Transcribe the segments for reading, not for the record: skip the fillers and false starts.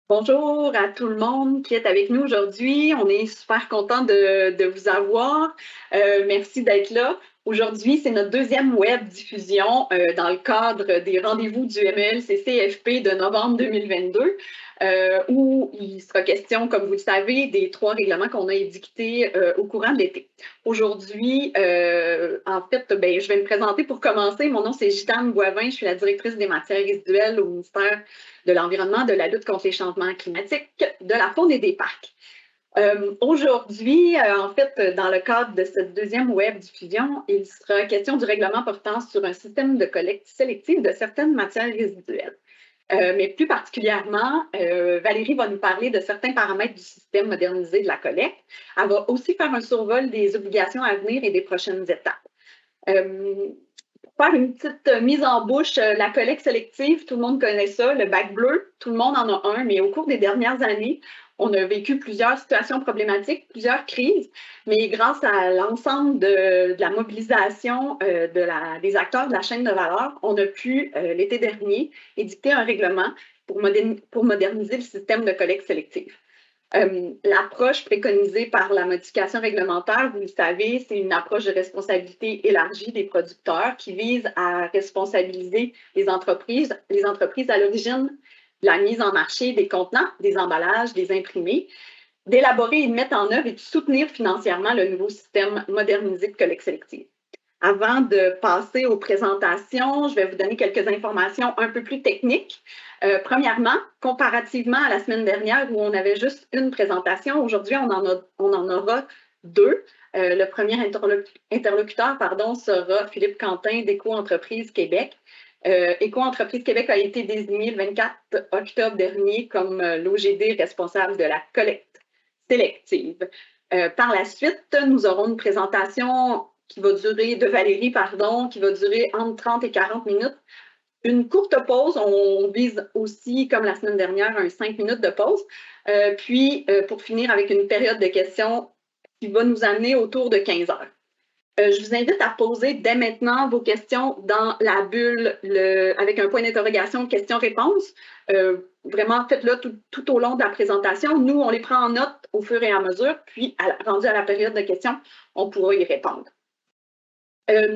Bonjour à tout le monde qui est avec nous aujourd'hui. On est super content de vous avoir. Merci d'être là. Aujourd'hui, c'est notre deuxième web diffusion dans le cadre des rendez-vous du MELCCFP de novembre 2022, où il sera question, comme vous le savez, des 3 règlements qu'on a édictés au courant de l'été. Aujourd'hui, en fait, je vais me présenter pour commencer. Mon nom, c'est Gitane Boivin. Je suis la directrice des matières résiduelles au ministère de l'Environnement, de la lutte contre les changements climatiques, de la faune et des parcs. Aujourd'hui, en fait, dans le cadre de cette deuxième web diffusion, il sera question du règlement portant sur un système de collecte sélective de certaines matières résiduelles. Mais plus particulièrement, Valérie va nous parler de certains paramètres du système modernisé de la collecte. Elle va aussi faire un survol des obligations à venir et des prochaines étapes. Pour faire une petite mise en bouche, la collecte sélective, tout le monde connaît ça, le bac bleu, tout le monde en a un, mais au cours des dernières années, on a vécu plusieurs situations problématiques, plusieurs crises, mais grâce à l'ensemble de la mobilisation des acteurs de la chaîne de valeur, on a pu, l'été dernier, édicter un règlement pour moderniser le système de collecte sélective. L'approche préconisée par la modification réglementaire, vous le savez, c'est une approche de responsabilité élargie des producteurs qui vise à responsabiliser les entreprises à l'origine de la mise en marché des contenants, des emballages, des imprimés, d'élaborer et de mettre en œuvre et de soutenir financièrement le nouveau système modernisé de collecte sélective. Avant de passer aux présentations, je vais vous donner quelques informations un peu plus techniques. Premièrement, comparativement à la semaine dernière où on avait juste une présentation, aujourd'hui, on en aura deux. Le premier interlocuteur sera Philippe Quentin d'Éco-Entreprise Québec. Éco-Entreprise Québec a été désigné le 24 octobre dernier comme l'OGD responsable de la collecte sélective. Par la suite, nous aurons une présentation de Valérie, qui va durer entre 30 et 40 minutes. Une courte pause, on vise aussi, comme la semaine dernière, un 5 minutes de pause. Puis, pour finir avec une période de questions qui va nous amener autour de 15 heures. Je vous invite à poser dès maintenant vos questions dans la bulle avec un point d'interrogation questions-réponses. Vraiment, faites-le tout au long de la présentation. Nous, on les prend en note au fur et à mesure, puis rendu à la période de questions, on pourra y répondre. Lors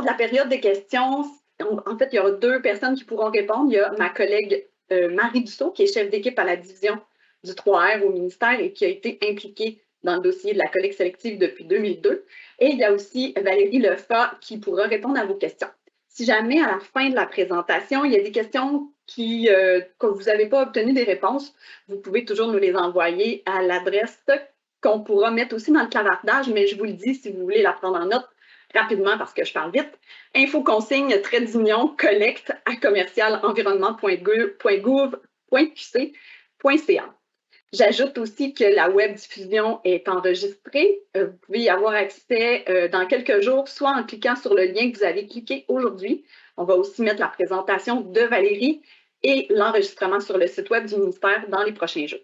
de la période des questions, en fait, il y aura 2 personnes qui pourront répondre. Il y a ma collègue Marie Dussault, qui est chef d'équipe à la division du 3R au ministère et qui a été impliquée dans le dossier de la collecte sélective depuis 2002. Et il y a aussi Valérie Lefat qui pourra répondre à vos questions. Si jamais, à la fin de la présentation, il y a des questions que vous n'avez pas obtenu des réponses, vous pouvez toujours nous les envoyer à l'adresse qu'on pourra mettre aussi dans le clavardage, mais je vous le dis si vous voulez la prendre en note rapidement parce que je parle vite. Infoconsigne @commercialenvironnement.gouv.qc.ca. J'ajoute aussi que la web diffusion est enregistrée. Vous pouvez y avoir accès dans quelques jours, soit en cliquant sur le lien que vous avez cliqué aujourd'hui. On va aussi mettre la présentation de Valérie et l'enregistrement sur le site web du ministère dans les prochains jours.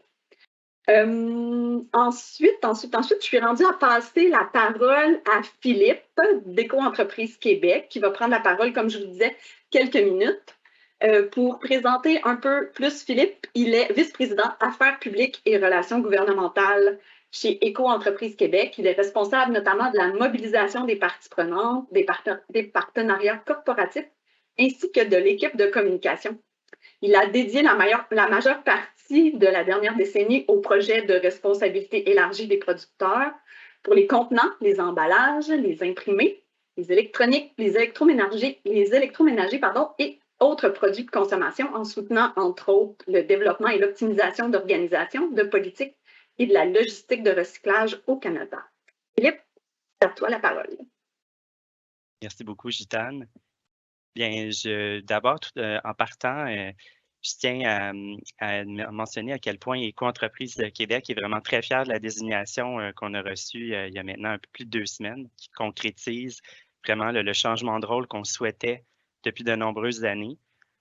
Ensuite, je suis rendue à passer la parole à Philippe d'Éco-Entreprise Québec, qui va prendre la parole, comme je vous disais, quelques minutes. Pour présenter un peu plus Philippe, il est vice-président Affaires publiques et relations gouvernementales chez Éco-Entreprise Québec. Il est responsable notamment de la mobilisation des parties prenantes, des partenariats corporatifs, ainsi que de l'équipe de communication. Il a dédié la majeure partie de la dernière décennie au projet de responsabilité élargie des producteurs pour les contenants, les emballages, les imprimés, les électroniques, les électroménagers et autres produits de consommation en soutenant, entre autres, le développement et l'optimisation d'organisations, de politiques et de la logistique de recyclage au Canada. Philippe, à toi la parole. Merci beaucoup, Gitane. Bien, d'abord, en partant, je tiens à mentionner à quel point Éco-Entreprise de Québec est vraiment très fier de la désignation qu'on a reçue il y a maintenant un peu plus de 2 semaines, qui concrétise vraiment le changement de rôle qu'on souhaitait depuis de nombreuses années.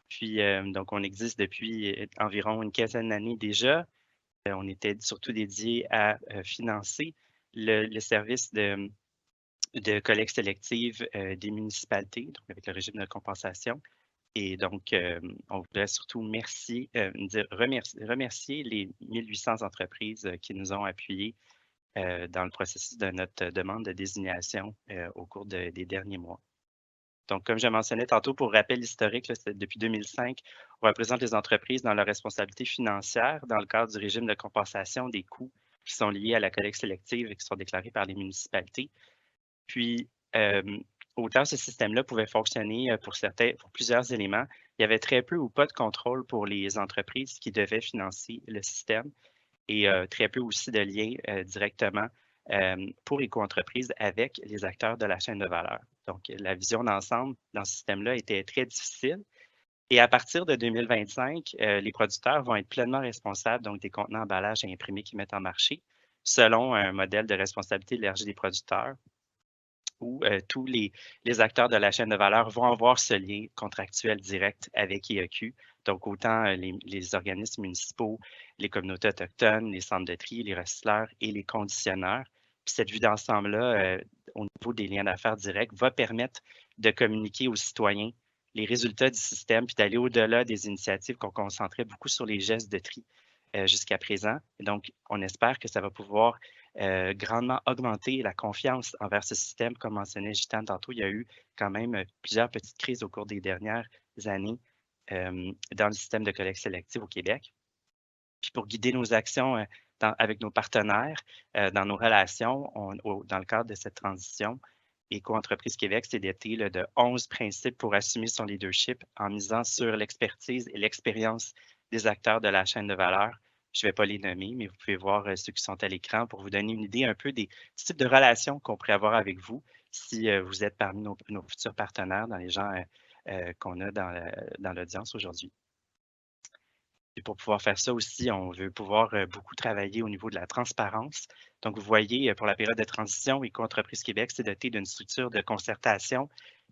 Puis, donc, on existe depuis environ une quinzaine d'années déjà. On était surtout dédié à financer le service de collecte sélective des municipalités, donc avec le régime de compensation. Et donc, on voudrait surtout remercier les 1800 entreprises qui nous ont appuyés dans le processus de notre demande de désignation au cours des derniers mois. Donc, comme je mentionnais tantôt, pour rappel historique, là, depuis 2005, on représente les entreprises dans leur responsabilité financière dans le cadre du régime de compensation des coûts qui sont liés à la collecte sélective et qui sont déclarés par les municipalités. Puis, autant ce système-là pouvait fonctionner pour plusieurs éléments, il y avait très peu ou pas de contrôle pour les entreprises qui devaient financer le système et très peu aussi de liens directement pour éco-entreprises avec les acteurs de la chaîne de valeur. Donc, la vision d'ensemble dans ce système-là était très difficile. Et à partir de 2025, les producteurs vont être pleinement responsables donc des contenants, emballages et imprimés qu'ils mettent en marché selon un modèle de responsabilité élargie des producteurs où tous les acteurs de la chaîne de valeur vont avoir ce lien contractuel direct avec IAQ. Donc, autant les organismes municipaux, les communautés autochtones, les centres de tri, les recycleurs et les conditionneurs. Puis cette vue d'ensemble-là, au niveau des liens d'affaires directs, va permettre de communiquer aux citoyens les résultats du système, puis d'aller au-delà des initiatives qu'on concentrait beaucoup sur les gestes de tri jusqu'à présent. Et donc, on espère que ça va pouvoir grandement augmenter la confiance envers ce système. Comme mentionnait Gitane tantôt, il y a eu quand même plusieurs petites crises au cours des dernières années dans le système de collecte sélective au Québec. Puis pour guider nos actions avec nos partenaires, dans nos relations, dans le cadre de cette transition, Éco-entreprise Québec s'est doté de 11 principes pour assumer son leadership en misant sur l'expertise et l'expérience des acteurs de la chaîne de valeur. Je ne vais pas les nommer, mais vous pouvez voir ceux qui sont à l'écran pour vous donner une idée un peu des types de relations qu'on pourrait avoir avec vous si vous êtes parmi nos futurs partenaires, dans les gens qu'on a dans l'audience aujourd'hui. Et pour pouvoir faire ça aussi, on veut pouvoir beaucoup travailler au niveau de la transparence. Donc, vous voyez, pour la période de transition, Éco-entreprise Québec s'est doté d'une structure de concertation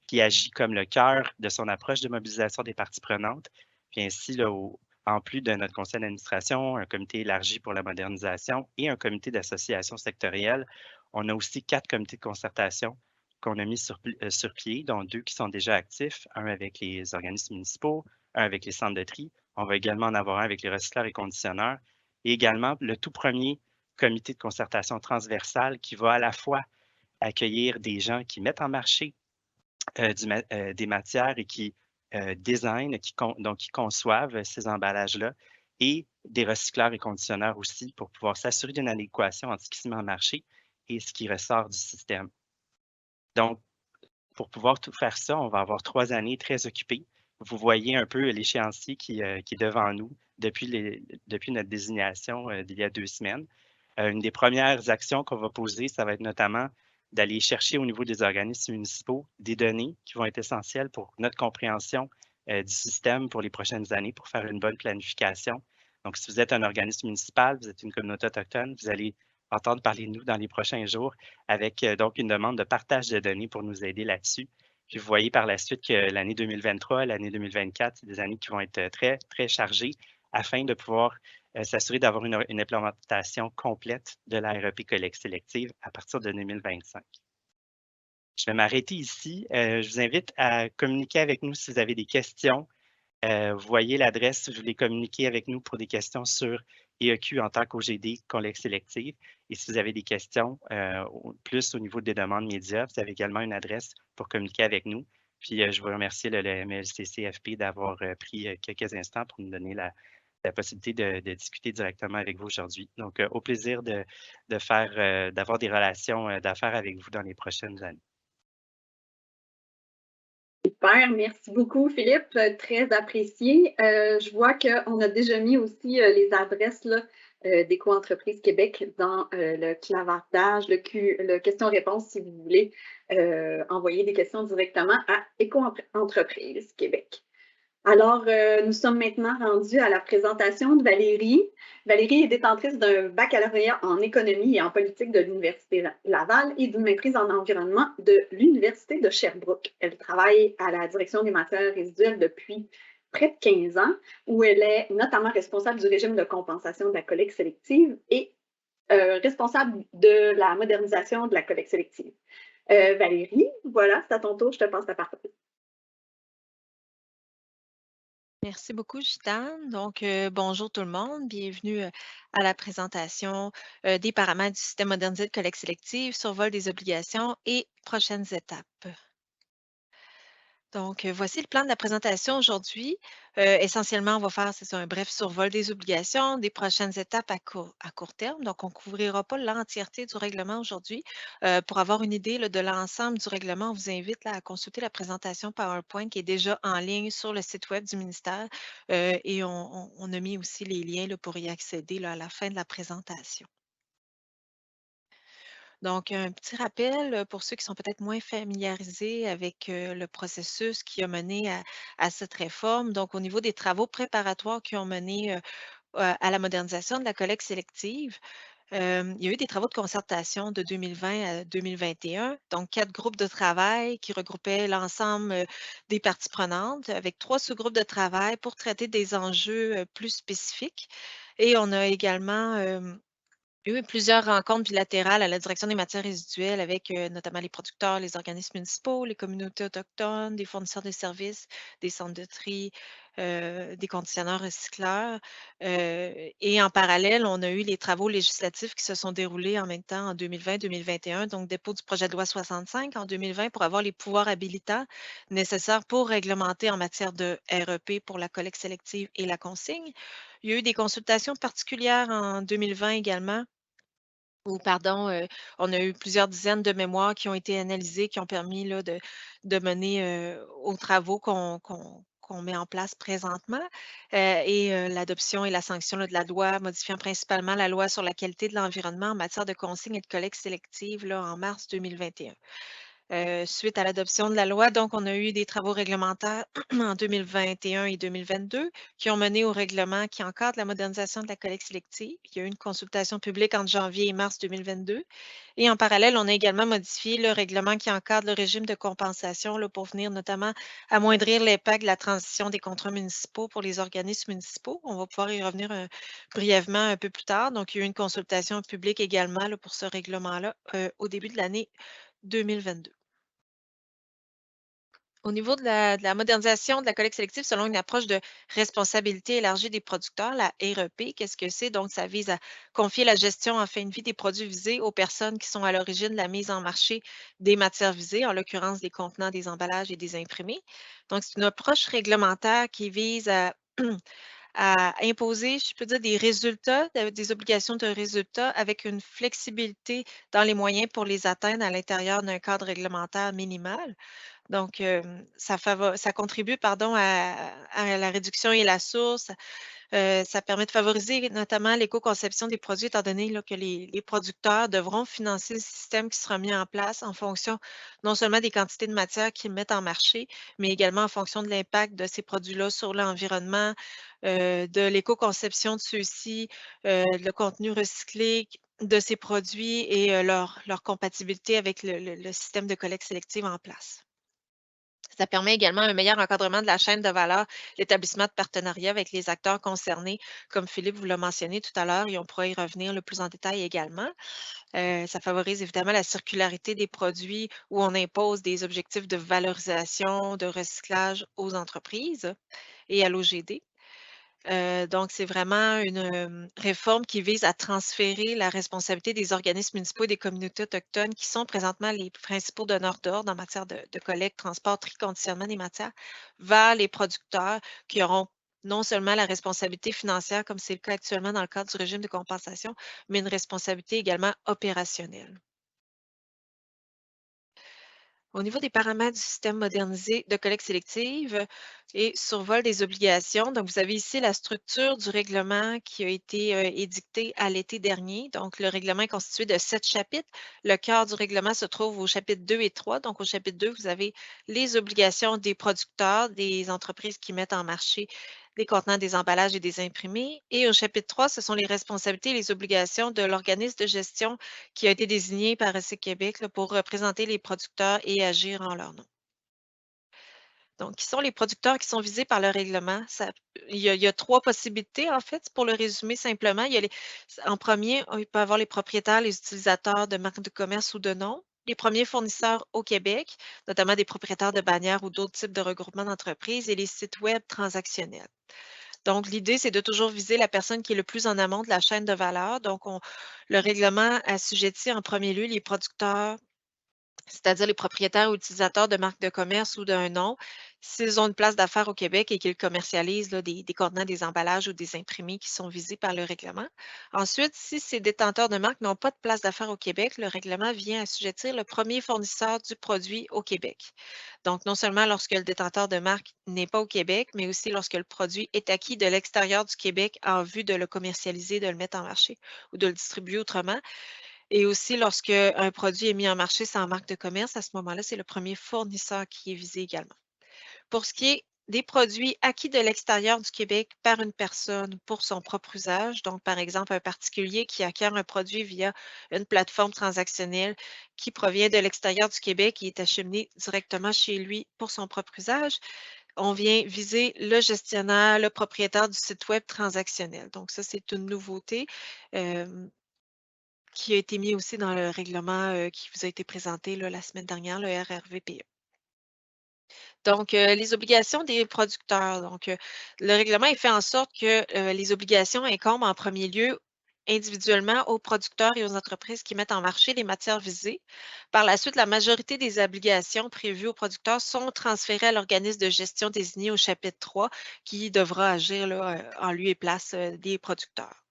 qui agit comme le cœur de son approche de mobilisation des parties prenantes. Puis ainsi, là, en plus de notre conseil d'administration, un comité élargi pour la modernisation et un comité d'association sectorielle, on a aussi 4 comités de concertation qu'on a mis sur pied, dont 2 qui sont déjà actifs, un avec les organismes municipaux, un avec les centres de tri. On va également en avoir un avec les recycleurs et conditionneurs. Et également, le tout premier comité de concertation transversale qui va à la fois accueillir des gens qui mettent en marché des matières et qui designent, donc qui conçoivent ces emballages-là, et des recycleurs et conditionneurs aussi pour pouvoir s'assurer d'une adéquation entre ce qui se met en marché et ce qui ressort du système. Donc, pour pouvoir tout faire ça, on va avoir 3 années très occupées. Vous voyez un peu l'échéancier qui est devant nous depuis notre désignation d'il y a 2 semaines. Une des premières actions qu'on va poser, ça va être notamment d'aller chercher au niveau des organismes municipaux des données qui vont être essentielles pour notre compréhension du système pour les prochaines années pour faire une bonne planification. Donc, si vous êtes un organisme municipal, vous êtes une communauté autochtone, vous allez entendre parler de nous dans les prochains jours avec donc une demande de partage de données pour nous aider là-dessus. Puis vous voyez par la suite que l'année 2023, l'année 2024, c'est des années qui vont être très, très chargées afin de pouvoir s'assurer d'avoir une implémentation complète de la REP collecte sélective à partir de 2025. Je vais m'arrêter ici. Je vous invite à communiquer avec nous si vous avez des questions. Vous voyez l'adresse, je voulais communiquer avec nous pour des questions sur IAQ en tant qu'OGD, collecte sélective. Et si vous avez des questions plus au niveau des demandes médias, vous avez également une adresse pour communiquer avec nous. Puis je veux remercier le MLCCFP d'avoir pris quelques instants pour nous donner la possibilité de discuter directement avec vous aujourd'hui. Donc, au plaisir d'avoir des relations d'affaires avec vous dans les prochaines années. Super, merci beaucoup Philippe, très apprécié. Je vois qu'on a déjà mis aussi les adresses d'Éco-entreprise Québec dans le clavardage, le question-réponse si vous voulez envoyer des questions directement à Éco-entreprise Québec. Alors, nous sommes maintenant rendus à la présentation de Valérie. Valérie est détentrice d'un baccalauréat en économie et en politique de l'Université Laval et d'une maîtrise en environnement de l'Université de Sherbrooke. Elle travaille à la direction des matières résiduelles depuis près de 15 ans, où elle est notamment responsable du régime de compensation de la collecte sélective et responsable de la modernisation de la collecte sélective. Valérie, voilà, c'est à ton tour, je te passe la parole. Merci beaucoup, Gitane. Donc, bonjour tout le monde. Bienvenue à la présentation des paramètres du système modernisé de collecte sélective, survol des obligations et prochaines étapes. Donc, voici le plan de la présentation aujourd'hui. Essentiellement, on va faire, c'est ça, un bref survol des obligations, des prochaines étapes à court terme. Donc, on ne couvrira pas l'entièreté du règlement aujourd'hui. Pour avoir une idée là, de l'ensemble du règlement, on vous invite là, à consulter la présentation PowerPoint qui est déjà en ligne sur le site web du ministère et on a mis aussi les liens là, pour y accéder là, à la fin de la présentation. Donc, un petit rappel pour ceux qui sont peut-être moins familiarisés avec le processus qui a mené à cette réforme. Donc, au niveau des travaux préparatoires qui ont mené à la modernisation de la collecte sélective, il y a eu des travaux de concertation de 2020 à 2021, donc 4 groupes de travail qui regroupaient l'ensemble des parties prenantes avec 3 sous-groupes de travail pour traiter des enjeux plus spécifiques. Et on a également il y a eu plusieurs rencontres bilatérales à la direction des matières résiduelles avec notamment les producteurs, les organismes municipaux, les communautés autochtones, des fournisseurs de services, des centres de tri, des conditionneurs recycleurs. Et en parallèle, on a eu les travaux législatifs qui se sont déroulés en même temps en 2020-2021, donc dépôt du projet de loi 65 en 2020 pour avoir les pouvoirs habilitants nécessaires pour réglementer en matière de REP pour la collecte sélective et la consigne. Il y a eu des consultations particulières en 2020 également ou pardon, on a eu plusieurs dizaines de mémoires qui ont été analysées, qui ont permis là, de mener aux travaux qu'on met en place présentement et l'adoption et la sanction là, de la loi modifiant principalement la loi sur la qualité de l'environnement en matière de consigne et de collecte sélective là, en mars 2021. Suite à l'adoption de la loi, donc, on a eu des travaux réglementaires en 2021 et 2022 qui ont mené au règlement qui encadre la modernisation de la collecte sélective. Il y a eu une consultation publique entre janvier et mars 2022. Et en parallèle, on a également modifié le règlement qui encadre le régime de compensation là, pour venir notamment amoindrir l'impact de la transition des contrats municipaux pour les organismes municipaux. On va pouvoir y revenir brièvement un peu plus tard. Donc, il y a eu une consultation publique également là, pour ce règlement-là au début de l'année 2022. Au niveau de la modernisation de la collecte sélective selon une approche de responsabilité élargie des producteurs, la REP, qu'est-ce que c'est? Donc, ça vise à confier la gestion en fin de vie des produits visés aux personnes qui sont à l'origine de la mise en marché des matières visées, en l'occurrence des contenants, des emballages et des imprimés. Donc, c'est une approche réglementaire qui vise à imposer, je peux dire, des résultats, des obligations de résultats avec une flexibilité dans les moyens pour les atteindre à l'intérieur d'un cadre réglementaire minimal. Donc, ça contribue, pardon, à la réduction et la source. Ça permet de favoriser notamment l'éco-conception des produits, étant donné là, que les producteurs devront financer le système qui sera mis en place en fonction non seulement des quantités de matière qu'ils mettent en marché, mais également en fonction de l'impact de ces produits-là sur l'environnement, de l'éco-conception de ceux-ci, le contenu recyclé de ces produits et leur compatibilité avec le système de collecte sélective en place. Ça permet également un meilleur encadrement de la chaîne de valeur, l'établissement de partenariats avec les acteurs concernés, comme Philippe vous l'a mentionné tout à l'heure, et on pourra y revenir le plus en détail également. Ça favorise évidemment la circularité des produits où on impose des objectifs de valorisation, de recyclage aux entreprises et à l'OGD. Donc, c'est vraiment une réforme qui vise à transférer la responsabilité des organismes municipaux et des communautés autochtones qui sont présentement les principaux donneurs d'ordre en matière de collecte, transport, tri, conditionnement des matières vers les producteurs qui auront non seulement la responsabilité financière, comme c'est le cas actuellement dans le cadre du régime de compensation, mais une responsabilité également opérationnelle. Au niveau des paramètres du système modernisé de collecte sélective et survol des obligations, donc vous avez ici la structure du règlement qui a été édicté à l'été dernier. Donc, le règlement est constitué de 7 chapitres. Le cœur du règlement se trouve au chapitre 2 et 3. Donc, au chapitre 2, vous avez les obligations des producteurs, des entreprises qui mettent en marché des contenants, des emballages et des imprimés. Et au chapitre 3, ce sont les responsabilités et les obligations de l'organisme de gestion qui a été désigné par Recyc Québec là, pour représenter les producteurs et agir en leur nom. Donc, qui sont les producteurs qui sont visés par le règlement? Il y a 3 possibilités, en fait, pour le résumer simplement. En premier, il peut y avoir les propriétaires, les utilisateurs de marques de commerce ou de nom. les premiers fournisseurs au Québec, notamment des propriétaires de bannières ou d'autres types de regroupements d'entreprises et les sites web transactionnels. Donc, l'idée, c'est de toujours viser la personne qui est le plus en amont de la chaîne de valeur. Donc, le règlement assujettit en premier lieu les producteurs, c'est-à-dire les propriétaires ou utilisateurs de marques de commerce ou d'un nom, s'ils ont une place d'affaires au Québec et qu'ils commercialisent là, des contenants, des emballages ou des imprimés qui sont visés par le règlement. Ensuite, si ces détenteurs de marques n'ont pas de place d'affaires au Québec, le règlement vient assujettir le premier fournisseur du produit au Québec. Donc, non seulement lorsque le détenteur de marque n'est pas au Québec, mais aussi lorsque le produit est acquis de l'extérieur du Québec en vue de le commercialiser, de le mettre en marché ou de le distribuer autrement. Et aussi, lorsque un produit est mis en marché sans marque de commerce, à ce moment-là, c'est le premier fournisseur qui est visé également. Pour ce qui est des produits acquis de l'extérieur du Québec par une personne pour son propre usage, donc par exemple un particulier qui acquiert un produit via une plateforme transactionnelle qui provient de l'extérieur du Québec et est acheminé directement chez lui pour son propre usage, on vient viser le gestionnaire, le propriétaire du site web transactionnel. Donc ça, c'est une nouveauté. euh, qui a été mis aussi dans le règlement, qui vous a été présenté là, la semaine dernière, le RRVPE. Donc, les obligations des producteurs. Donc, le règlement est fait en sorte que les obligations incombent en premier lieu individuellement aux producteurs et aux entreprises qui mettent en marché les matières visées. Par la suite, la majorité des obligations prévues aux producteurs sont transférées à l'organisme de gestion désigné au chapitre 3 qui devra agir là, en lieu et place des producteurs.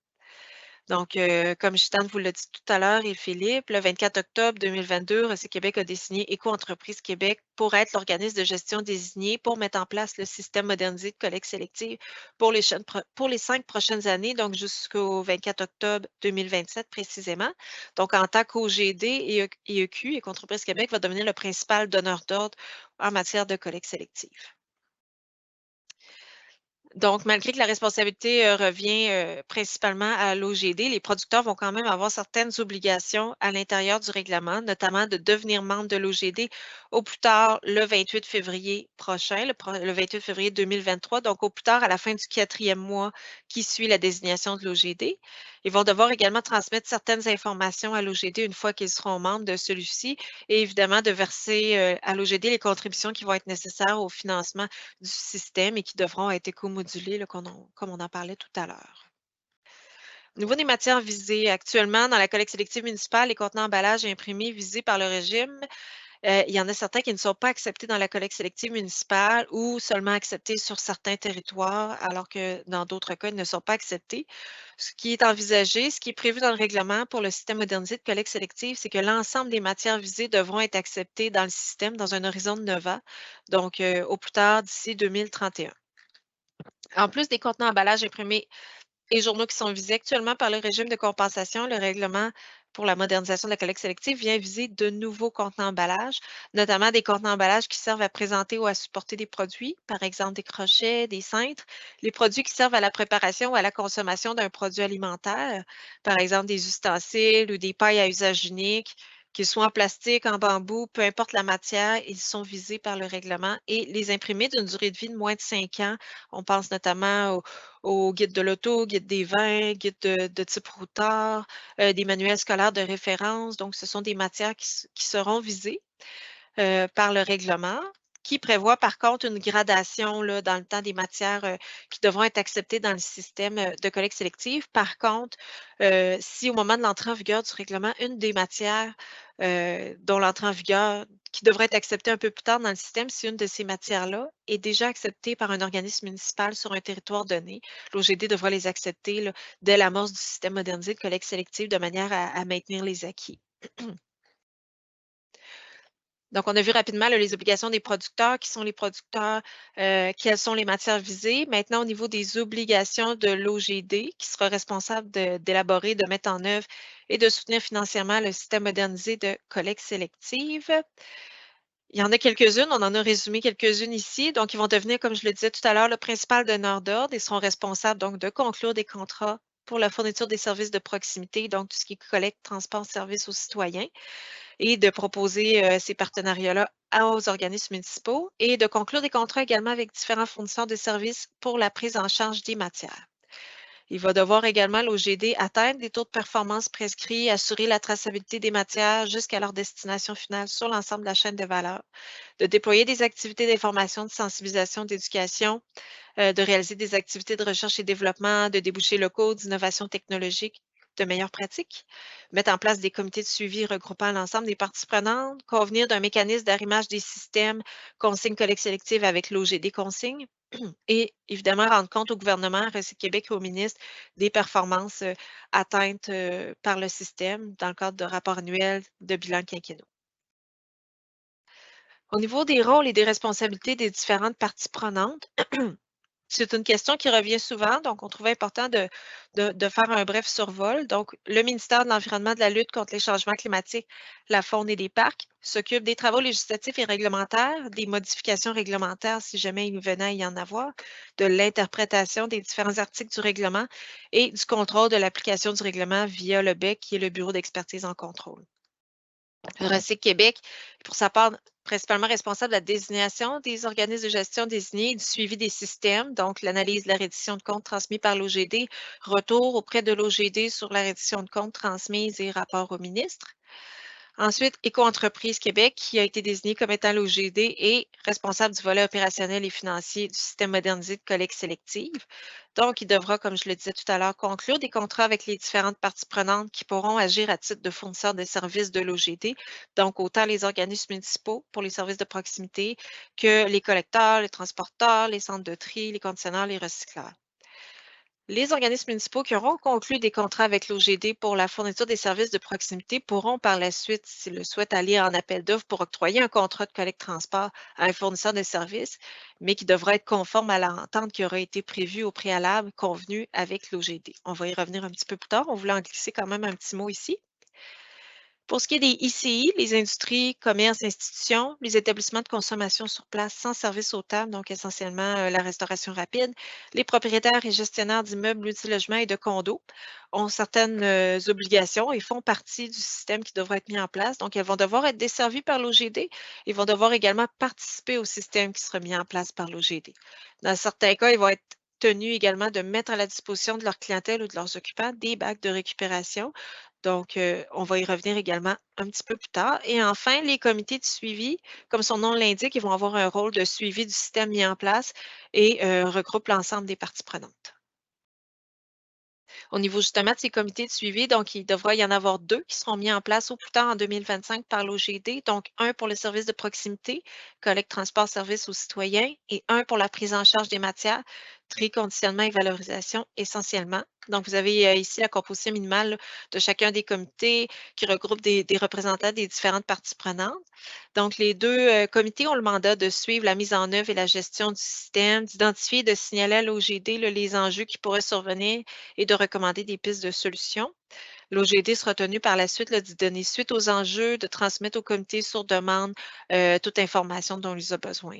Donc, comme Gitane vous l'a dit tout à l'heure et Philippe, le 24 octobre 2022, Recyc Québec a désigné Éco-entreprise Québec pour être l'organisme de gestion désigné pour mettre en place le système modernisé de collecte sélective pour pour les 5 prochaines années, donc jusqu'au 24 octobre 2027 précisément. Donc, en tant qu'OGD et EQ, Éco-entreprise Québec va devenir le principal donneur d'ordre en matière de collecte sélective. Donc, malgré que la responsabilité revient principalement à l'OGD, les producteurs vont quand même avoir certaines obligations à l'intérieur du règlement, notamment de devenir membre de l'OGD au plus tard le 28 février prochain, le 28 février 2023, donc au plus tard à la fin du 4e mois qui suit la désignation de l'OGD. Ils vont devoir également transmettre certaines informations à l'OGD une fois qu'ils seront membres de celui-ci et évidemment de verser à l'OGD les contributions qui vont être nécessaires au financement du système et qui devront être éco-modulés, là, comme on en parlait tout à l'heure. Au niveau des matières visées, actuellement, dans la collecte sélective municipale, les contenants emballages et imprimés visés par le régime, il y en a certains qui ne sont pas acceptés dans la collecte sélective municipale ou seulement acceptés sur certains territoires, alors que dans d'autres cas, ils ne sont pas acceptés. Ce qui est envisagé, ce qui est prévu dans le règlement pour le système modernisé de collecte sélective, c'est que l'ensemble des matières visées devront être acceptées dans le système dans un horizon de 9 ans, donc au plus tard d'ici 2031. En plus des contenants emballages imprimés et journaux qui sont visés actuellement par le régime de compensation, le règlement pour la modernisation de la collecte sélective vient viser de nouveaux contenants emballages, notamment des contenants emballages qui servent à présenter ou à supporter des produits, par exemple des crochets, des cintres, les produits qui servent à la préparation ou à la consommation d'un produit alimentaire, par exemple des ustensiles ou des pailles à usage unique, qu'ils soient en plastique, en bambou, peu importe la matière, ils sont visés par le règlement et les imprimés d'une durée de vie de moins de 5 ans. On pense notamment au guide de l'auto, guide des vins, guide de type routard, des manuels scolaires de référence. Donc, ce sont des matières qui seront visées par le règlement, qui prévoit par contre une gradation là, dans le temps des matières qui devront être acceptées dans le système de collecte sélective. Par contre, si au moment de l'entrée en vigueur du règlement, une des matières dont l'entrée en vigueur qui devrait être acceptée un peu plus tard dans le système, si une de ces matières-là est déjà acceptée par un organisme municipal sur un territoire donné, l'OGD devra les accepter là, dès l'amorce du système modernisé de collecte sélective de manière à maintenir les acquis. Donc, on a vu rapidement là, les obligations des producteurs, qui sont les producteurs, quelles sont les matières visées. Maintenant, au niveau des obligations de l'OGD, qui sera responsable d'élaborer, de mettre en œuvre et de soutenir financièrement le système modernisé de collecte sélective. Il y en a quelques-unes, on en a résumé quelques-unes ici. Donc, ils vont devenir, comme je le disais tout à l'heure, le principal donneur d'ordre et seront responsables donc de conclure des contrats pour la fourniture des services de proximité, donc tout ce qui est collecte, transport, service aux citoyens et de proposer ces partenariats-là aux organismes municipaux et de conclure des contrats également avec différents fournisseurs de services pour la prise en charge des matières. Il va devoir également, l'OGD, atteindre des taux de performance prescrits, assurer la traçabilité des matières jusqu'à leur destination finale sur l'ensemble de la chaîne de valeur, de déployer des activités d'information, de sensibilisation, d'éducation, de réaliser des activités de recherche et développement, de débouchés locaux, d'innovation technologique, de meilleures pratiques, mettre en place des comités de suivi regroupant l'ensemble des parties prenantes, convenir d'un mécanisme d'arrimage des systèmes consignes collecte sélective avec l'OGD consigne et évidemment rendre compte au gouvernement, à Recyc Québec et au ministre des performances atteintes par le système dans le cadre de rapports annuels de bilan quinquennaux. Au niveau des rôles et des responsabilités des différentes parties prenantes, c'est une question qui revient souvent, donc on trouvait important de faire un bref survol. Donc, le ministère de l'Environnement, de la lutte contre les changements climatiques, la faune et des parcs s'occupe des travaux législatifs et réglementaires, des modifications réglementaires si jamais il venait à y en avoir, de l'interprétation des différents articles du règlement et du contrôle de l'application du règlement via le BEC, qui est le Bureau d'expertise en contrôle. Le Recyc Québec, pour sa part, principalement responsable de la désignation des organismes de gestion désignés et du suivi des systèmes, donc l'analyse de la reddition de comptes transmis par l'OGD, retour auprès de l'OGD sur la reddition de comptes transmise et rapport au ministre. Ensuite, Éco-entreprise Québec, qui a été désigné comme étant l'OGD et responsable du volet opérationnel et financier du système modernisé de collecte sélective. Donc, il devra, comme je le disais tout à l'heure, conclure des contrats avec les différentes parties prenantes qui pourront agir à titre de fournisseurs de services de l'OGD, donc autant les organismes municipaux pour les services de proximité que les collecteurs, les transporteurs, les centres de tri, les conditionneurs, les recycleurs. Les organismes municipaux qui auront conclu des contrats avec l'OGD pour la fourniture des services de proximité pourront par la suite, s'ils le souhaitent, aller en appel d'offres pour octroyer un contrat de collecte-transport à un fournisseur de services, mais qui devra être conforme à l'entente qui aura été prévue au préalable, convenue avec l'OGD. On va y revenir un petit peu plus tard. On voulait en glisser quand même un petit mot ici. Pour ce qui est des ICI, les industries, commerces, institutions, les établissements de consommation sur place sans service aux tables, donc essentiellement la restauration rapide, les propriétaires et gestionnaires d'immeubles multilogements et de condos ont certaines obligations et font partie du système qui devra être mis en place. Donc, elles vont devoir être desservies par l'OGD. Ils vont devoir également participer au système qui sera mis en place par l'OGD. Dans certains cas, ils vont être tenus également de mettre à la disposition de leur clientèle ou de leurs occupants des bacs de récupération. Donc, on va y revenir également un petit peu plus tard. Et enfin, les comités de suivi, comme son nom l'indique, ils vont avoir un rôle de suivi du système mis en place et regroupent l'ensemble des parties prenantes. Au niveau justement de ces comités de suivi, donc il devra y en avoir 2 qui seront mis en place au plus tard en 2025 par l'OGD. Donc, un pour le service de proximité, collecte, transport, service aux citoyens, et un pour la prise en charge des matières, tri, conditionnement et valorisation essentiellement. Donc, vous avez ici la composition minimale là, de chacun des comités qui regroupe des représentants des différentes parties prenantes. Donc, les 2 comités ont le mandat de suivre la mise en œuvre et la gestion du système, d'identifier et de signaler à l'OGD les enjeux qui pourraient survenir et de recommander des pistes de solutions. L'OGD sera tenu par la suite d'y donner suite aux enjeux, de transmettre au comité sur demande toute information dont il a besoin.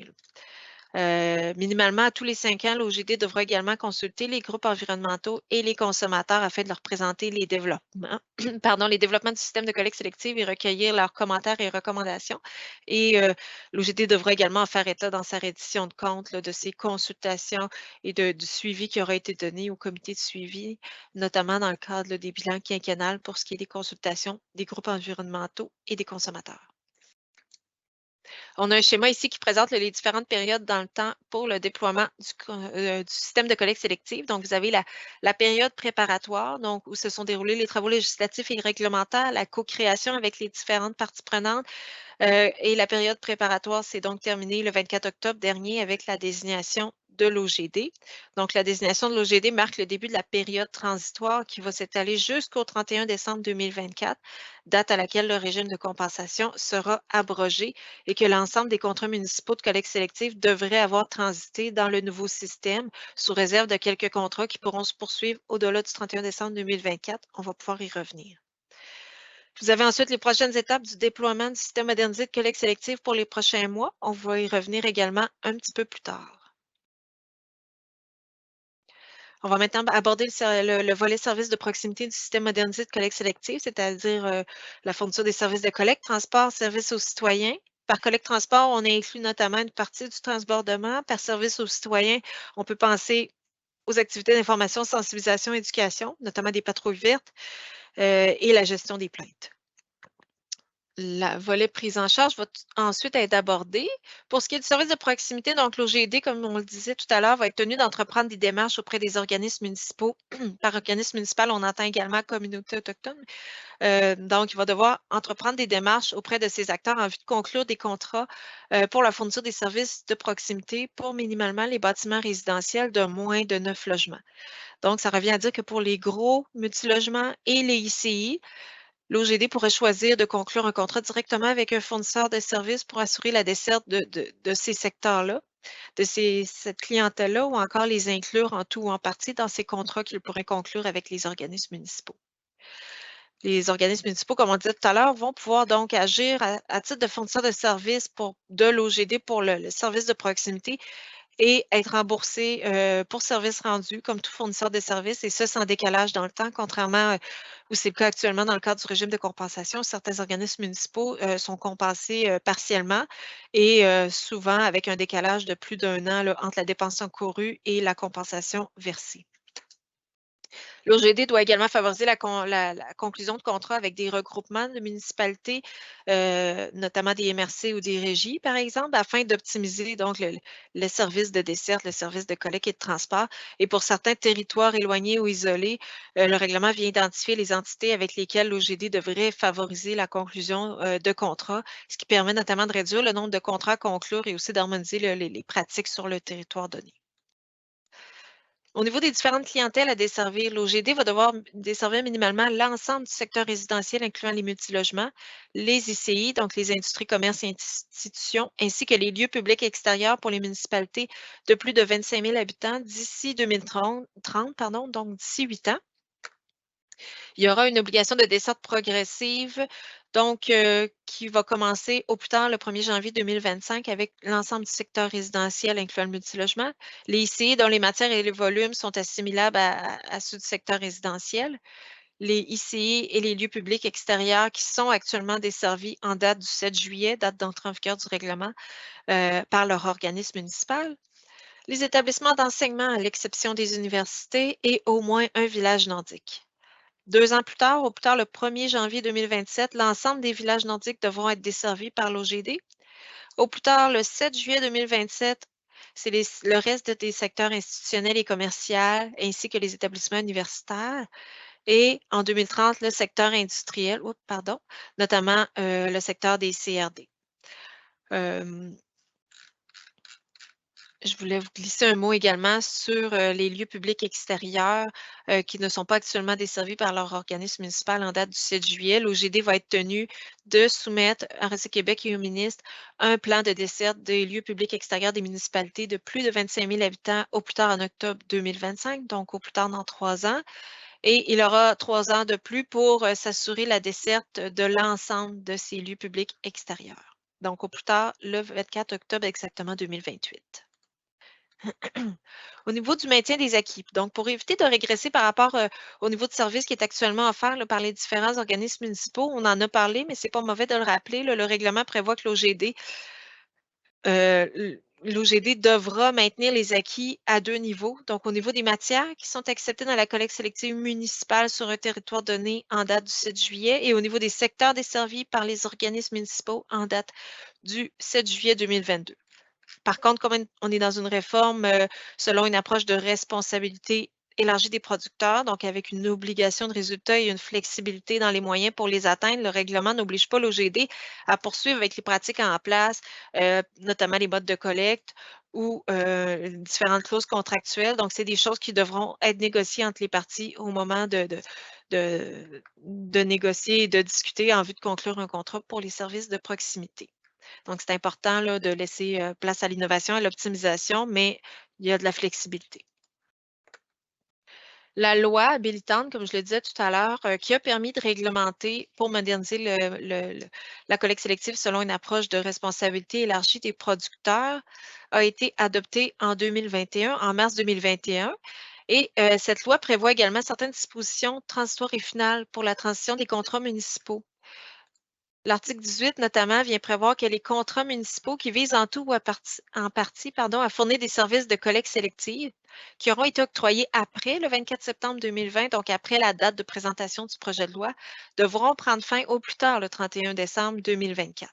Minimalement, à tous les 5 ans, l'OGD devra également consulter les groupes environnementaux et les consommateurs afin de leur présenter les développements, les développements du système de collecte sélective et recueillir leurs commentaires et recommandations. Et l'OGD devra également faire état dans sa reddition de compte de ces consultations et du suivi qui aura été donné au comité de suivi, notamment dans le cadre des bilans quinquennals pour ce qui est des consultations des groupes environnementaux et des consommateurs. On a un schéma ici qui présente les différentes périodes dans le temps pour le déploiement du système de collecte sélective. Donc, vous avez la période préparatoire, donc où se sont déroulés les travaux législatifs et réglementaires, la co-création avec les différentes parties prenantes. Et la période préparatoire s'est donc terminée le 24 octobre dernier avec la désignation de l'OGD. Donc, la désignation de l'OGD marque le début de la période transitoire qui va s'étaler jusqu'au 31 décembre 2024, date à laquelle le régime de compensation sera abrogé et que l'ensemble des contrats municipaux de collecte sélective devraient avoir transité dans le nouveau système, sous réserve de quelques contrats qui pourront se poursuivre au-delà du 31 décembre 2024. On va pouvoir y revenir. Vous avez ensuite les prochaines étapes du déploiement du système modernisé de collecte sélective pour les prochains mois. On va y revenir également un petit peu plus tard. On va maintenant aborder le volet service de proximité du système modernisé de collecte sélective, c'est-à-dire la fourniture des services de collecte, transport, service aux citoyens. Par collecte transport, on inclut notamment une partie du transbordement. Par service aux citoyens, on peut penser aux activités d'information, sensibilisation, éducation, notamment des patrouilles vertes et la gestion des plaintes. Le volet prise en charge va ensuite être abordé. Pour ce qui est du service de proximité, donc l'OGD, comme on le disait tout à l'heure, va être tenu d'entreprendre des démarches auprès des organismes municipaux. Par organisme municipal, on entend également communauté autochtone. Donc, il va devoir entreprendre des démarches auprès de ces acteurs en vue de conclure des contrats pour la fourniture des services de proximité pour minimalement les bâtiments résidentiels de moins de 9 logements. Donc, ça revient à dire que pour les gros multilogements et les ICI, l'OGD pourrait choisir de conclure un contrat directement avec un fournisseur de services pour assurer la desserte de ces secteurs-là, de cette clientèle-là, ou encore les inclure en tout ou en partie dans ces contrats qu'il pourrait conclure avec les organismes municipaux. Les organismes municipaux, comme on disait tout à l'heure, vont pouvoir donc agir à titre de fournisseur de services de l'OGD pour le service de proximité et être remboursés pour services rendus comme tout fournisseur de services, et ça sans décalage dans le temps, contrairement où c'est le cas actuellement dans le cadre du régime de compensation. Certains organismes municipaux sont compensés partiellement et souvent avec un décalage de plus d'1 an là, entre la dépense encourue et la compensation versée. L'OGD doit également favoriser la conclusion de contrats avec des regroupements de municipalités, notamment des MRC ou des régies, par exemple, afin d'optimiser donc le service de desserte, le service de collecte et de transport. Et pour certains territoires éloignés ou isolés, le règlement vient identifier les entités avec lesquelles l'OGD devrait favoriser la conclusion de contrats, ce qui permet notamment de réduire le nombre de contrats à conclure et aussi d'harmoniser les pratiques sur le territoire donné. Au niveau des différentes clientèles à desservir, l'OGD va devoir desservir minimalement l'ensemble du secteur résidentiel, incluant les multilogements, les ICI, donc les industries, commerces et institutions, ainsi que les lieux publics extérieurs pour les municipalités de plus de 25 000 habitants d'ici 2030, donc d'ici 8 ans. Il y aura une obligation de desserte progressive, donc qui va commencer au plus tard le 1er janvier 2025 avec l'ensemble du secteur résidentiel, incluant le multilogement. Les ICI dont les matières et les volumes sont assimilables à ceux du secteur résidentiel. Les ICI et les lieux publics extérieurs qui sont actuellement desservis en date du 7 juillet, date d'entrée en vigueur du règlement, par leur organisme municipal. Les établissements d'enseignement, à l'exception des universités, et au moins un village nordique. 2 ans plus tard, au plus tard le 1er janvier 2027, l'ensemble des villages nordiques devront être desservis par l'OGD. Au plus tard, le 7 juillet 2027, c'est le reste des secteurs institutionnels et commerciaux, ainsi que les établissements universitaires. Et en 2030, le secteur industriel, notamment le secteur des CRD. Je voulais vous glisser un mot également sur les lieux publics extérieurs qui ne sont pas actuellement desservis par leur organisme municipal en date du 7 juillet. L'OGD va être tenu de soumettre à RC Québec et au ministre un plan de desserte des lieux publics extérieurs des municipalités de plus de 25 000 habitants au plus tard en octobre 2025, donc au plus tard dans 3 ans. Et il aura 3 ans de plus pour s'assurer la desserte de l'ensemble de ces lieux publics extérieurs. Donc au plus tard le 24 octobre exactement 2028. Au niveau du maintien des acquis, donc pour éviter de régresser par rapport au niveau de service qui est actuellement offert là, par les différents organismes municipaux, on en a parlé, mais ce n'est pas mauvais de le rappeler, là, le règlement prévoit que l'OGD devra maintenir les acquis à 2 niveaux. Donc, au niveau des matières qui sont acceptées dans la collecte sélective municipale sur un territoire donné en date du 7 juillet et au niveau des secteurs desservis par les organismes municipaux en date du 7 juillet 2022. Par contre, comme on est dans une réforme selon une approche de responsabilité élargie des producteurs, donc avec une obligation de résultat et une flexibilité dans les moyens pour les atteindre, le règlement n'oblige pas l'OGD à poursuivre avec les pratiques en place, notamment les modes de collecte ou différentes clauses contractuelles. Donc, c'est des choses qui devront être négociées entre les parties au moment de négocier et de discuter en vue de conclure un contrat pour les services de proximité. Donc, c'est important là, de laisser place à l'innovation et à l'optimisation, mais il y a de la flexibilité. La loi habilitante, comme je le disais tout à l'heure, qui a permis de réglementer pour moderniser la collecte sélective selon une approche de responsabilité élargie des producteurs, a été adoptée en 2021, en mars 2021. Et cette loi prévoit également certaines dispositions transitoires et finales pour la transition des contrats municipaux. L'article 18, notamment, vient prévoir que les contrats municipaux qui visent en tout ou en partie à fournir des services de collecte sélective qui auront été octroyés après le 24 septembre 2020, donc après la date de présentation du projet de loi, devront prendre fin au plus tard le 31 décembre 2024.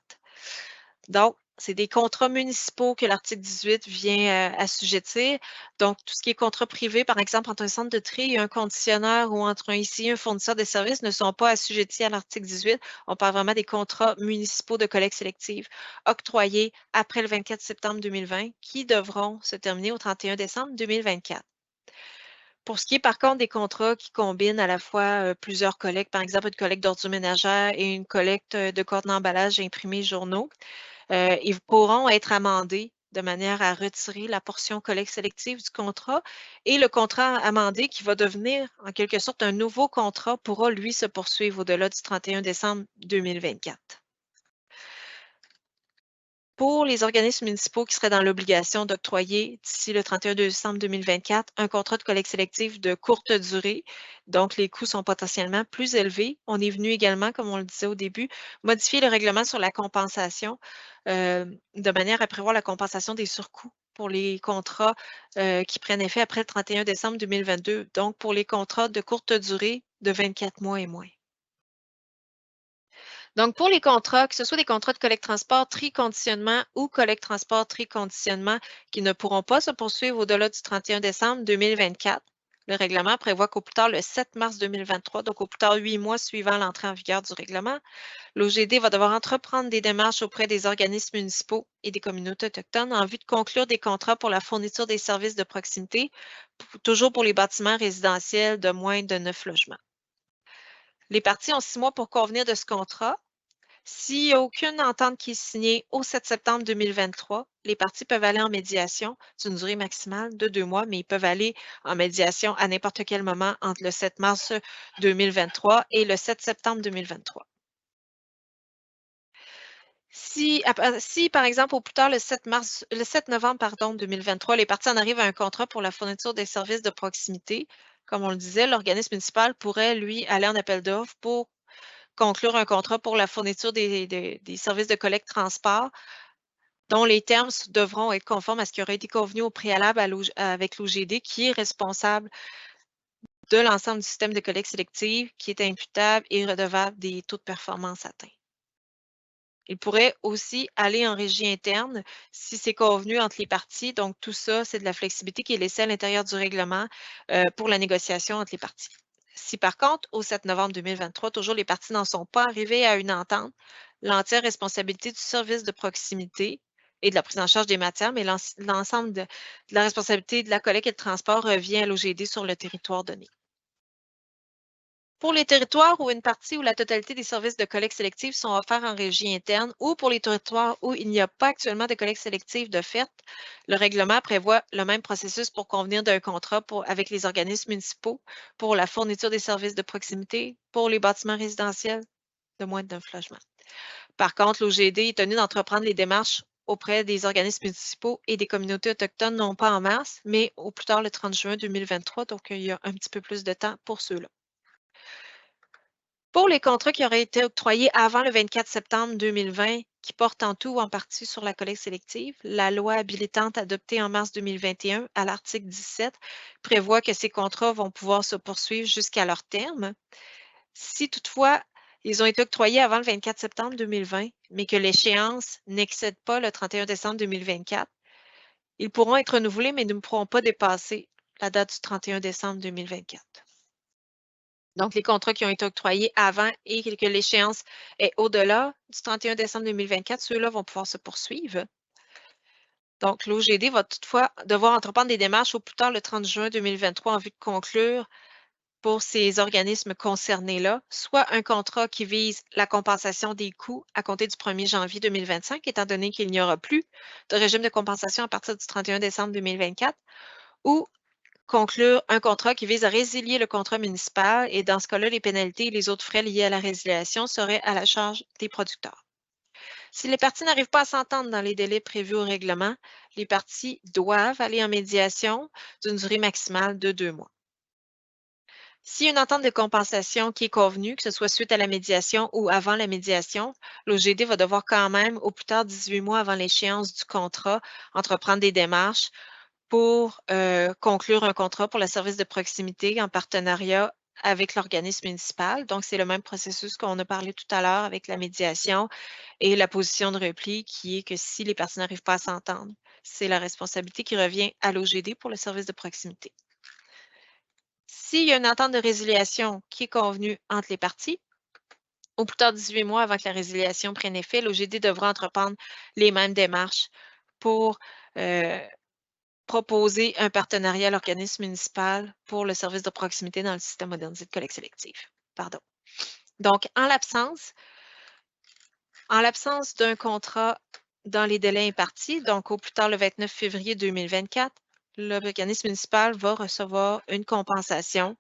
Donc, c'est des contrats municipaux que l'article 18 vient assujettir. Donc, tout ce qui est contrat privé, par exemple, entre un centre de tri et un conditionneur ou entre un ICI et un fournisseur de services ne sont pas assujettis à l'article 18. On parle vraiment des contrats municipaux de collecte sélective octroyés après le 24 septembre 2020 qui devront se terminer au 31 décembre 2024. Pour ce qui est par contre des contrats qui combinent à la fois plusieurs collectes, par exemple une collecte d'ordures ménagères et une collecte de contenants d'emballage imprimés journaux, ils pourront être amendés de manière à retirer la portion collecte sélective du contrat et le contrat amendé qui va devenir en quelque sorte un nouveau contrat pourra, lui, se poursuivre au-delà du 31 décembre 2024. Pour les organismes municipaux qui seraient dans l'obligation d'octroyer d'ici le 31 décembre 2024 un contrat de collecte sélective de courte durée, donc les coûts sont potentiellement plus élevés. On est venu également, comme on le disait au début, modifier le règlement sur la compensation de manière à prévoir la compensation des surcoûts pour les contrats qui prennent effet après le 31 décembre 2022, donc pour les contrats de courte durée de 24 mois et moins. Donc, pour les contrats, que ce soit des contrats de collecte-transport, tri-conditionnement ou collecte-transport, tri-conditionnement qui ne pourront pas se poursuivre au-delà du 31 décembre 2024, le règlement prévoit qu'au plus tard le 7 mars 2023, donc au plus tard 8 mois suivant l'entrée en vigueur du règlement, l'OGD va devoir entreprendre des démarches auprès des organismes municipaux et des communautés autochtones en vue de conclure des contrats pour la fourniture des services de proximité, toujours pour les bâtiments résidentiels de moins de 9 logements. Les parties ont 6 mois pour convenir de ce contrat. S'il n'y a aucune entente qui est signée au 7 septembre 2023, les parties peuvent aller en médiation d'une durée maximale de 2 mois, mais ils peuvent aller en médiation à n'importe quel moment entre le 7 mars 2023 et le 7 septembre 2023. Si, par exemple, au plus tard, le 7 novembre 2023, les parties en arrivent à un contrat pour la fourniture des services de proximité, comme on le disait, l'organisme municipal pourrait, lui, aller en appel d'offres pour conclure un contrat pour la fourniture des services de collecte-transport dont les termes devront être conformes à ce qui aurait été convenu au préalable avec l'OGD, qui est responsable de l'ensemble du système de collecte sélective, qui est imputable et redevable des taux de performance atteints. Il pourrait aussi aller en régie interne si c'est convenu entre les parties. Donc, tout ça, c'est de la flexibilité qui est laissée à l'intérieur du règlement pour la négociation entre les parties. Si par contre, au 7 novembre 2023, toujours les parties n'en sont pas arrivées à une entente, l'entière responsabilité du service de proximité et de la prise en charge des matières, mais l'ensemble de la responsabilité de la collecte et le transport revient à l'OGD sur le territoire donné. Pour les territoires où une partie ou la totalité des services de collecte sélective sont offerts en régie interne ou pour les territoires où il n'y a pas actuellement de collecte sélective de fait, le règlement prévoit le même processus pour convenir d'un contrat avec les organismes municipaux pour la fourniture des services de proximité pour les bâtiments résidentiels de moins de 9 logements. Par contre, l'OGD est tenu d'entreprendre les démarches auprès des organismes municipaux et des communautés autochtones, non pas en mars, mais au plus tard le 30 juin 2023, donc il y a un petit peu plus de temps pour ceux-là. Pour les contrats qui auraient été octroyés avant le 24 septembre 2020, qui portent en tout ou en partie sur la collecte sélective, la loi habilitante adoptée en mars 2021 à l'article 17 prévoit que ces contrats vont pouvoir se poursuivre jusqu'à leur terme. Si toutefois, ils ont été octroyés avant le 24 septembre 2020, mais que l'échéance n'excède pas le 31 décembre 2024, ils pourront être renouvelés, mais ne pourront pas dépasser la date du 31 décembre 2024. Donc, les contrats qui ont été octroyés avant et que l'échéance est au-delà du 31 décembre 2024, ceux-là vont pouvoir se poursuivre. Donc, l'OGD va toutefois devoir entreprendre des démarches au plus tard le 30 juin 2023 en vue de conclure pour ces organismes concernés-là, soit un contrat qui vise la compensation des coûts à compter du 1er janvier 2025, étant donné qu'il n'y aura plus de régime de compensation à partir du 31 décembre 2024, ou conclure un contrat qui vise à résilier le contrat municipal et dans ce cas-là, les pénalités et les autres frais liés à la résiliation seraient à la charge des producteurs. Si les parties n'arrivent pas à s'entendre dans les délais prévus au règlement, les parties doivent aller en médiation d'une durée maximale de 2 mois. S'il y a une entente de compensation qui est convenue, que ce soit suite à la médiation ou avant la médiation, l'OGD va devoir quand même, au plus tard 18 mois avant l'échéance du contrat, entreprendre des démarches pour conclure un contrat pour le service de proximité en partenariat avec l'organisme municipal. Donc, c'est le même processus qu'on a parlé tout à l'heure avec la médiation et la position de repli qui est que si les parties n'arrivent pas à s'entendre, c'est la responsabilité qui revient à l'OGD pour le service de proximité. S'il y a une entente de résiliation qui est convenue entre les parties, au plus tard 18 mois avant que la résiliation prenne effet, l'OGD devra entreprendre les mêmes démarches pour proposer un partenariat à l'organisme municipal pour le service de proximité dans le système modernisé de collecte sélective. Pardon. Donc, en l'absence d'un contrat dans les délais impartis, donc au plus tard le 29 février 2024, l'organisme municipal va recevoir une compensation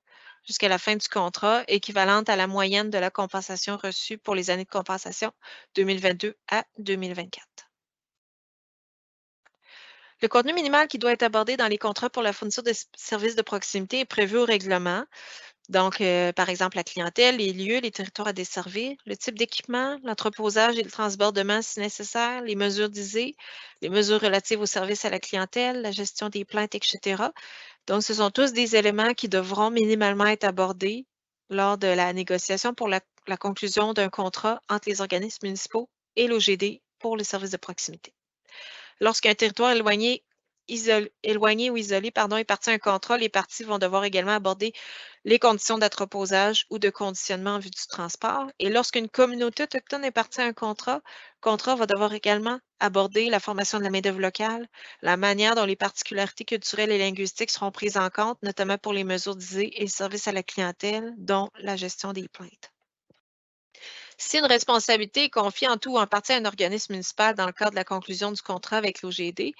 jusqu'à la fin du contrat équivalente à la moyenne de la compensation reçue pour les années de compensation 2022 à 2024. Le contenu minimal qui doit être abordé dans les contrats pour la fourniture de services de proximité est prévu au règlement. Donc, par exemple, la clientèle, les lieux, les territoires à desservir, le type d'équipement, l'entreposage et le transbordement si nécessaire, les mesures d'ISée, les mesures relatives aux services à la clientèle, la gestion des plaintes, etc. Donc, ce sont tous des éléments qui devront minimalement être abordés lors de la négociation pour la conclusion d'un contrat entre les organismes municipaux et l'OGD pour les services de proximité. Lorsqu'un territoire éloigné ou isolé est parti à un contrat, les parties vont devoir également aborder les conditions d'entreposage ou de conditionnement en vue du transport. Et lorsqu'une communauté autochtone est partie à un contrat, le contrat va devoir également aborder la formation de la main-d'œuvre locale, la manière dont les particularités culturelles et linguistiques seront prises en compte, notamment pour les mesures d'ISée et le service à la clientèle, dont la gestion des plaintes. Si une responsabilité est confiée en tout ou en partie à un organisme municipal dans le cadre de la conclusion du contrat avec l'OGD,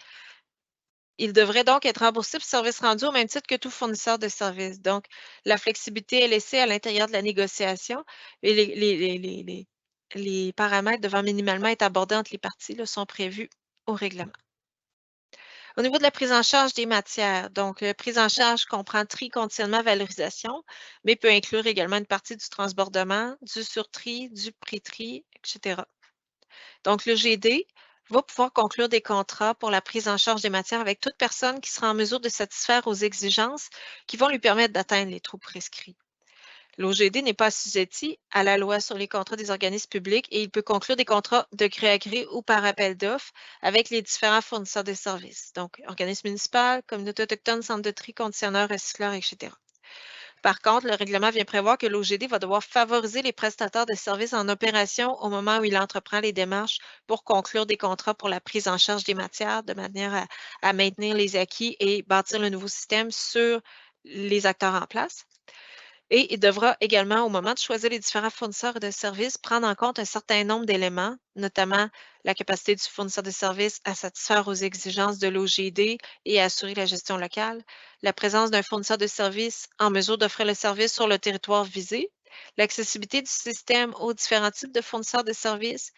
il devrait donc être remboursé pour service rendu au même titre que tout fournisseur de services. Donc, la flexibilité est laissée à l'intérieur de la négociation et les paramètres devant minimalement être abordés entre les parties là, sont prévus au règlement. Au niveau de la prise en charge des matières, donc la prise en charge comprend tri, conditionnement, valorisation, mais peut inclure également une partie du transbordement, du surtri, du pré-tri, etc. Donc, le GD va pouvoir conclure des contrats pour la prise en charge des matières avec toute personne qui sera en mesure de satisfaire aux exigences qui vont lui permettre d'atteindre les trous prescrits. L'OGD n'est pas assujetti à la loi sur les contrats des organismes publics et il peut conclure des contrats de gré à gré ou par appel d'offres avec les différents fournisseurs de services, donc organismes municipaux, communautés autochtones, centres de tri, conditionneurs, recycleurs, etc. Par contre, le règlement vient prévoir que l'OGD va devoir favoriser les prestataires de services en opération au moment où il entreprend les démarches pour conclure des contrats pour la prise en charge des matières de manière à maintenir les acquis et bâtir le nouveau système sur les acteurs en place. Et il devra également, au moment de choisir les différents fournisseurs de services, prendre en compte un certain nombre d'éléments, notamment la capacité du fournisseur de services à satisfaire aux exigences de l'OGD et à assurer la gestion locale, la présence d'un fournisseur de services en mesure d'offrir le service sur le territoire visé, l'accessibilité du système aux différents types de fournisseurs de services,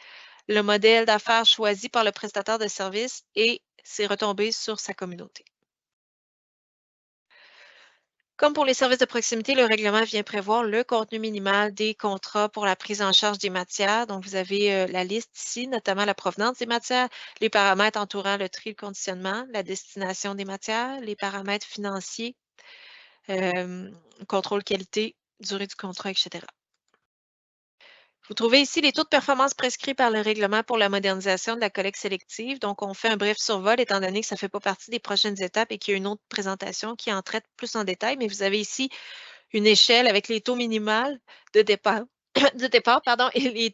le modèle d'affaires choisi par le prestataire de services et ses retombées sur sa communauté. Comme pour les services de proximité, le règlement vient prévoir le contenu minimal des contrats pour la prise en charge des matières. Donc, vous avez la liste ici, notamment la provenance des matières, les paramètres entourant le tri, le conditionnement, la destination des matières, les paramètres financiers, contrôle qualité, durée du contrat, etc. Vous trouvez ici les taux de performance prescrits par le règlement pour la modernisation de la collecte sélective. Donc, on fait un bref survol étant donné que ça ne fait pas partie des prochaines étapes et qu'il y a une autre présentation qui en traite plus en détail. Mais vous avez ici une échelle avec les taux minimaux de départ, et les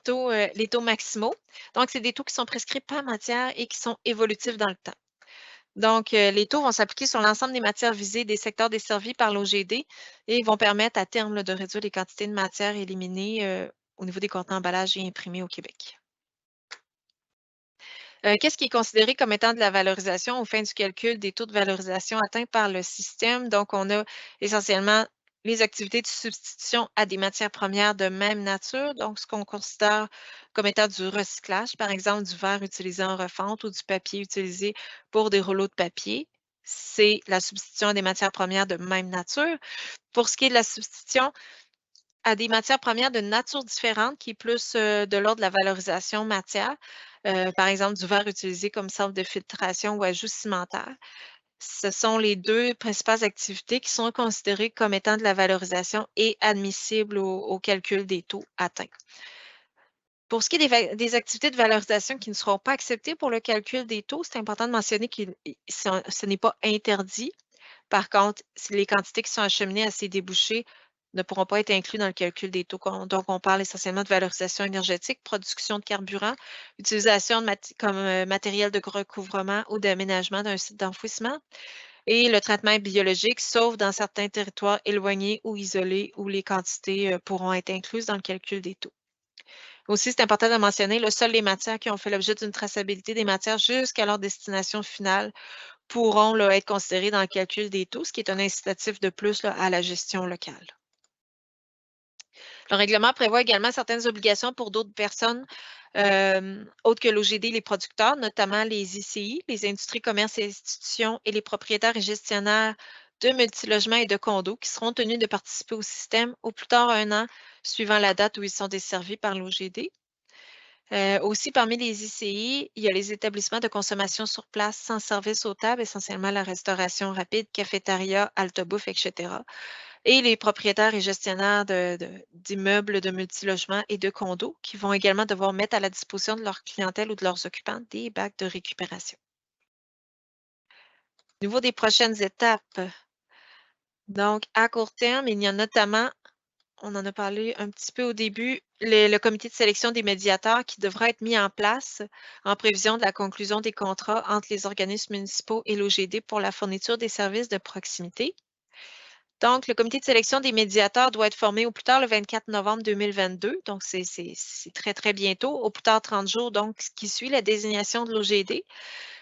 taux maximaux. Donc, c'est des taux qui sont prescrits par matière et qui sont évolutifs dans le temps. Donc, les taux vont s'appliquer sur l'ensemble des matières visées des secteurs desservis par l'OGD et vont permettre à terme là, de réduire les quantités de matière éliminées au niveau des contenants emballages et imprimés au Québec. Qu'est-ce qui est considéré comme étant de la valorisation aux fins du calcul des taux de valorisation atteints par le système? Donc, on a essentiellement les activités de substitution à des matières premières de même nature, donc ce qu'on considère comme étant du recyclage, par exemple du verre utilisé en refonte ou du papier utilisé pour des rouleaux de papier. c'est la substitution à des matières premières de même nature. Pour ce qui est de la substitution à des matières premières de nature différente, qui est plus de l'ordre de la valorisation matière, par exemple du verre utilisé comme centre de filtration ou ajout cimentaire. Ce sont les deux principales activités qui sont considérées comme étant de la valorisation et admissibles au calcul des taux atteints. Pour ce qui est des activités de valorisation qui ne seront pas acceptées pour le calcul des taux, c'est important de mentionner que ce n'est pas interdit. Par contre, les quantités qui sont acheminées à ces débouchés ne pourront pas être inclus dans le calcul des taux. Donc, on parle essentiellement de valorisation énergétique, production de carburant, utilisation comme matériel de recouvrement ou d'aménagement d'un site d'enfouissement et le traitement biologique, sauf dans certains territoires éloignés ou isolés où les quantités pourront être incluses dans le calcul des taux. Aussi, c'est important de mentionner, seules les matières qui ont fait l'objet d'une traçabilité des matières jusqu'à leur destination finale pourront être considérées dans le calcul des taux, ce qui est un incitatif de plus à la gestion locale. Le règlement prévoit également certaines obligations pour d'autres personnes autres que l'OGD, les producteurs, notamment les ICI, les industries, commerces et institutions et les propriétaires et gestionnaires de multilogements et de condos qui seront tenus de participer au système au plus tard 1 an suivant la date où ils sont desservis par l'OGD. Aussi, parmi les ICI, il y a les établissements de consommation sur place sans service aux tables, essentiellement la restauration rapide, cafétéria, altobouffe, etc. Et les propriétaires et gestionnaires d'immeubles de multilogement et de condos qui vont également devoir mettre à la disposition de leur clientèle ou de leurs occupants des bacs de récupération. Au niveau des prochaines étapes, donc à court terme, il y a notamment, on en a parlé un petit peu au début, le comité de sélection des médiateurs qui devra être mis en place en prévision de la conclusion des contrats entre les organismes municipaux et l'OGD pour la fourniture des services de proximité. Donc, le comité de sélection des médiateurs doit être formé au plus tard le 24 novembre 2022. Donc, c'est très, très bientôt, au plus tard 30 jours, donc, ce qui suit la désignation de l'OGD.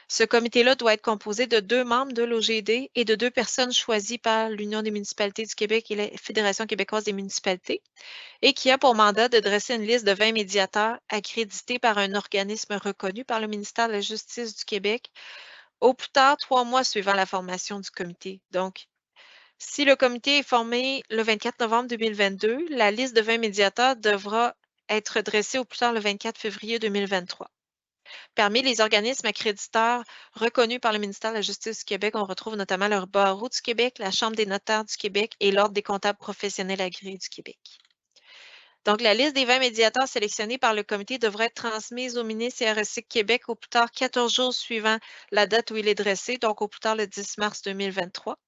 Ce comité-là doit être composé de 2 membres de l'OGD et de 2 personnes choisies par l'Union des municipalités du Québec et la Fédération québécoise des municipalités et qui a pour mandat de dresser une liste de 20 médiateurs accrédités par un organisme reconnu par le ministère de la Justice du Québec au plus tard 3 mois suivant la formation du comité. Donc, si le comité est formé le 24 novembre 2022, la liste de 20 médiateurs devra être dressée au plus tard le 24 février 2023. Parmi les organismes accréditeurs reconnus par le ministère de la Justice du Québec, on retrouve notamment le Barreau du Québec, la Chambre des notaires du Québec et l'Ordre des comptables professionnels agréés du Québec. Donc, la liste des 20 médiateurs sélectionnés par le comité devra être transmise au ministre et à Recyc Québec au plus tard 14 jours suivant la date où il est dressé, donc au plus tard le 10 mars 2023.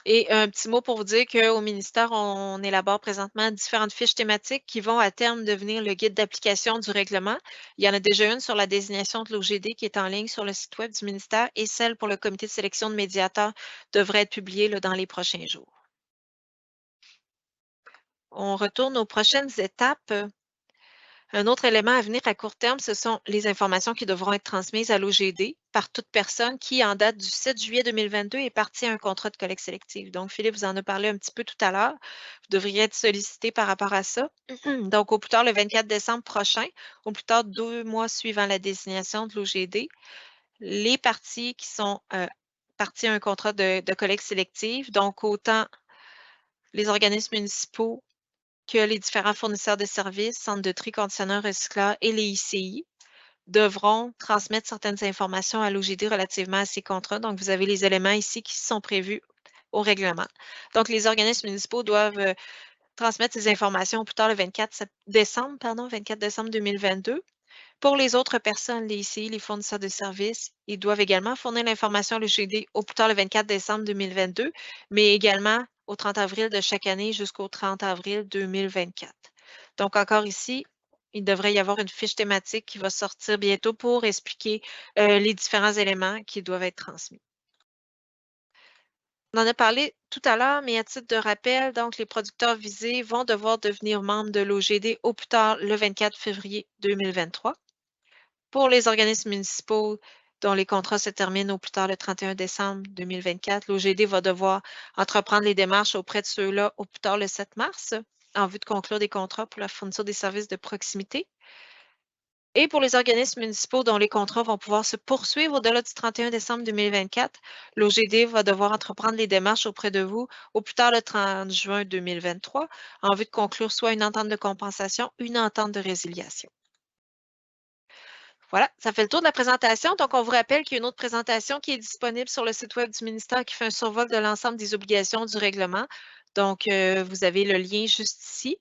Et un petit mot pour vous dire qu'au ministère, on élabore présentement différentes fiches thématiques qui vont à terme devenir le guide d'application du règlement. Il y en a déjà une sur la désignation de l'OGD qui est en ligne sur le site web du ministère et celle pour le comité de sélection de médiateurs devrait être publiée dans les prochains jours. On retourne aux prochaines étapes. Un autre élément à venir à court terme, ce sont les informations qui devront être transmises à l'OGD par toute personne qui, en date du 7 juillet 2022, est partie à un contrat de collecte sélective. Donc, Philippe vous en a parlé un petit peu tout à l'heure. Vous devriez être sollicité par rapport à ça. Donc, au plus tard le 24 décembre prochain, au plus tard 2 mois suivant la désignation de l'OGD, les parties qui sont parties à un contrat de collecte sélective, donc autant les organismes municipaux que les différents fournisseurs de services, centres de tri, conditionneurs, recycleurs et les ICI devront transmettre certaines informations à l'OGD relativement à ces contrats. Donc, vous avez les éléments ici qui sont prévus au règlement. Donc, les organismes municipaux doivent transmettre ces informations au plus tard le 24 décembre 2022. Pour les autres personnes, les ICI, les fournisseurs de services, ils doivent également fournir l'information à l'OGD au plus tard le 24 décembre 2022, mais également au 30 avril de chaque année jusqu'au 30 avril 2024. Donc, encore ici, il devrait y avoir une fiche thématique qui va sortir bientôt pour expliquer les différents éléments qui doivent être transmis. On en a parlé tout à l'heure, mais à titre de rappel, donc les producteurs visés vont devoir devenir membres de l'OGD au plus tard le 24 février 2023. Pour les organismes municipaux dont les contrats se terminent au plus tard le 31 décembre 2024, l'OGD va devoir entreprendre les démarches auprès de ceux-là au plus tard le 7 mars en vue de conclure des contrats pour la fourniture des services de proximité. Et pour les organismes municipaux dont les contrats vont pouvoir se poursuivre au-delà du 31 décembre 2024, l'OGD va devoir entreprendre les démarches auprès de vous au plus tard le 30 juin 2023 en vue de conclure soit une entente de compensation ou une entente de résiliation. Voilà, ça fait le tour de la présentation. Donc, on vous rappelle qu'il y a une autre présentation qui est disponible sur le site web du ministère qui fait un survol de l'ensemble des obligations du règlement. Donc, vous avez le lien juste ici.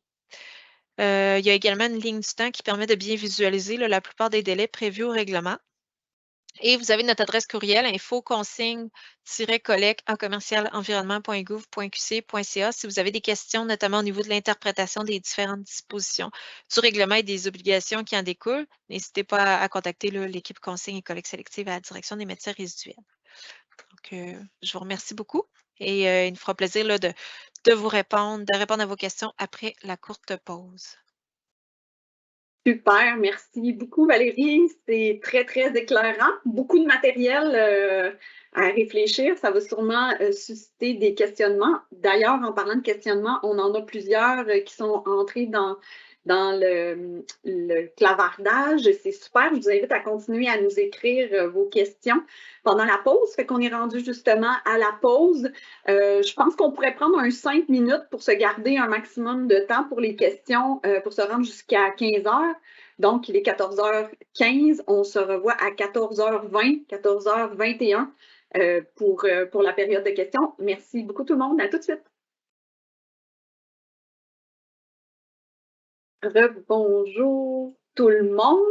Il y a également une ligne du temps qui permet de bien visualiser la plupart des délais prévus au règlement. Et vous avez notre adresse courriel info-consigne@environnement.gouv.qc.ca si vous avez des questions, notamment au niveau de l'interprétation des différentes dispositions du règlement et des obligations qui en découlent. N'hésitez pas à contacter l'équipe consigne et collecte sélective à la direction des métiers résiduels. Donc, je vous remercie beaucoup et il nous fera plaisir de vous répondre, à vos questions après la courte pause. Super, merci beaucoup Valérie. C'est très, très éclairant. Beaucoup de matériel à réfléchir. Ça va sûrement susciter des questionnements. D'ailleurs, en parlant de questionnements, on en a plusieurs qui sont entrés dans le clavardage. C'est super. Je vous invite à continuer à nous écrire vos questions pendant la pause. Fait qu'on est rendu justement à la pause. Je pense qu'on pourrait prendre 5 minutes pour se garder un maximum de temps pour les questions pour se rendre jusqu'à 15 h. Donc, il est 14h15. On se revoit à 14h20, 14h21 pour la période de questions. Merci beaucoup tout le monde. À tout de suite. Rebonjour tout le monde.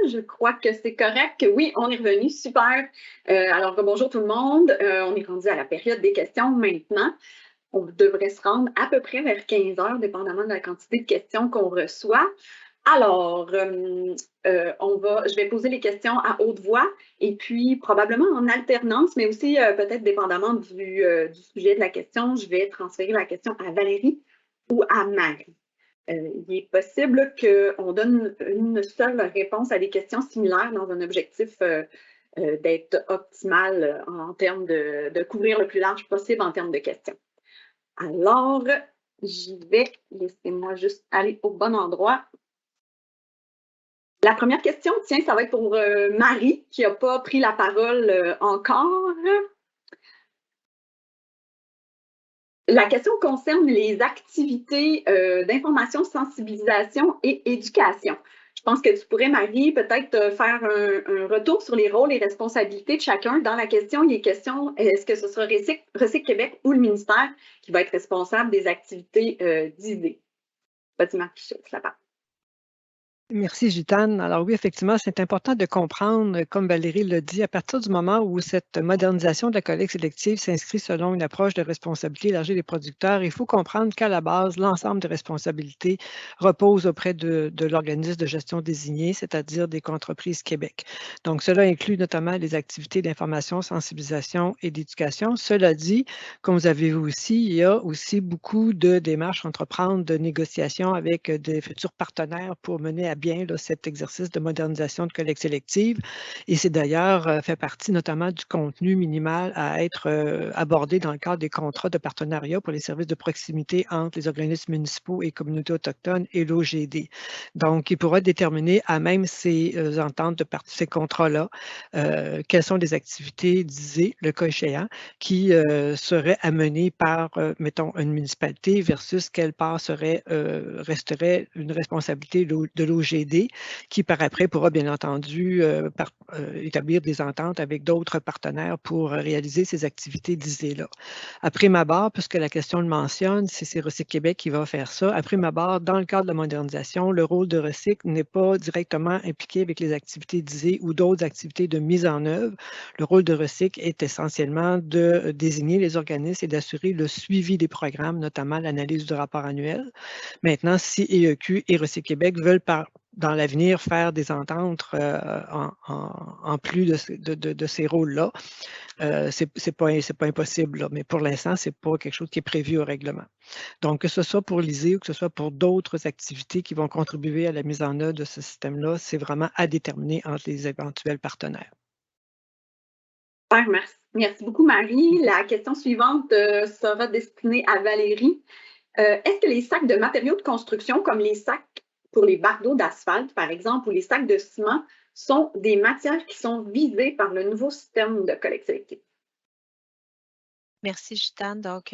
Je crois que c'est correct. Oui, on est revenu. Super. Alors, rebonjour tout le monde. On est rendu à la période des questions maintenant. On devrait se rendre à peu près vers 15 h, dépendamment de la quantité de questions qu'on reçoit. Alors, je vais poser les questions à haute voix et puis probablement en alternance, mais aussi peut-être dépendamment du sujet de la question, je vais transférer la question à Valérie ou à Marie. Il est possible qu'on donne une seule réponse à des questions similaires dans un objectif d'être optimal en termes de couvrir le plus large possible en termes de questions. Alors, j'y vais. Laissez-moi juste aller au bon endroit. La première question, tiens, ça va être pour Marie, qui n'a pas pris la parole encore. La question concerne les activités d'information, sensibilisation et éducation. Je pense que tu pourrais, Marie, peut-être faire un retour sur les rôles et responsabilités de chacun. Dans la question, il est question, est-ce que ce sera Recycle Québec ou le ministère qui va être responsable des activités d'idées? Vas-y, Marie, je te la parole. Merci, Gitane. Alors oui, effectivement, c'est important de comprendre, comme Valérie l'a dit, à partir du moment où cette modernisation de la collecte sélective s'inscrit selon une approche de responsabilité élargie des producteurs, il faut comprendre qu'à la base, l'ensemble des responsabilités repose auprès de l'organisme de gestion désigné, c'est-à-dire des Coentreprises Québec. Donc, cela inclut notamment les activités d'information, sensibilisation et d'éducation. Cela dit, comme vous avez vu aussi, il y a aussi beaucoup de démarches à entreprendre, de négociations avec des futurs partenaires pour mener à bien cet exercice de modernisation de collecte sélective. Et c'est d'ailleurs fait partie notamment du contenu minimal à être abordé dans le cadre des contrats de partenariat pour les services de proximité entre les organismes municipaux et communautés autochtones et l'OGD. Donc, il pourra déterminer à même ces ententes de ces contrats-là quelles sont les activités disées, le cas échéant, qui seraient amenées par, mettons, une municipalité versus quelle part resterait une responsabilité de l'OGD qui, par après, pourra bien entendu établir des ententes avec d'autres partenaires pour réaliser ces activités d'ISée-là. À prime abord, puisque la question le mentionne, c'est Recycle Québec qui va faire ça. À prime abord, dans le cadre de la modernisation, le rôle de Recycle n'est pas directement impliqué avec les activités d'ISée ou d'autres activités de mise en œuvre. Le rôle de Recycle est essentiellement de désigner les organismes et d'assurer le suivi des programmes, notamment l'analyse du rapport annuel. Maintenant, si EEQ et Recycle Québec veulent dans l'avenir faire des ententes en plus de ces rôles-là, c'est pas impossible, là, mais pour l'instant, ce n'est pas quelque chose qui est prévu au règlement. Donc, que ce soit pour l'ISée ou que ce soit pour d'autres activités qui vont contribuer à la mise en œuvre de ce système-là, c'est vraiment à déterminer entre les éventuels partenaires. Merci beaucoup, Marie. La question suivante sera destinée à Valérie. Est-ce que les sacs de matériaux de construction, comme les sacs pour les bardeaux d'asphalte, par exemple, ou les sacs de ciment, sont des matières qui sont visées par le nouveau système de collecte sélective? Merci, Gitane. Donc,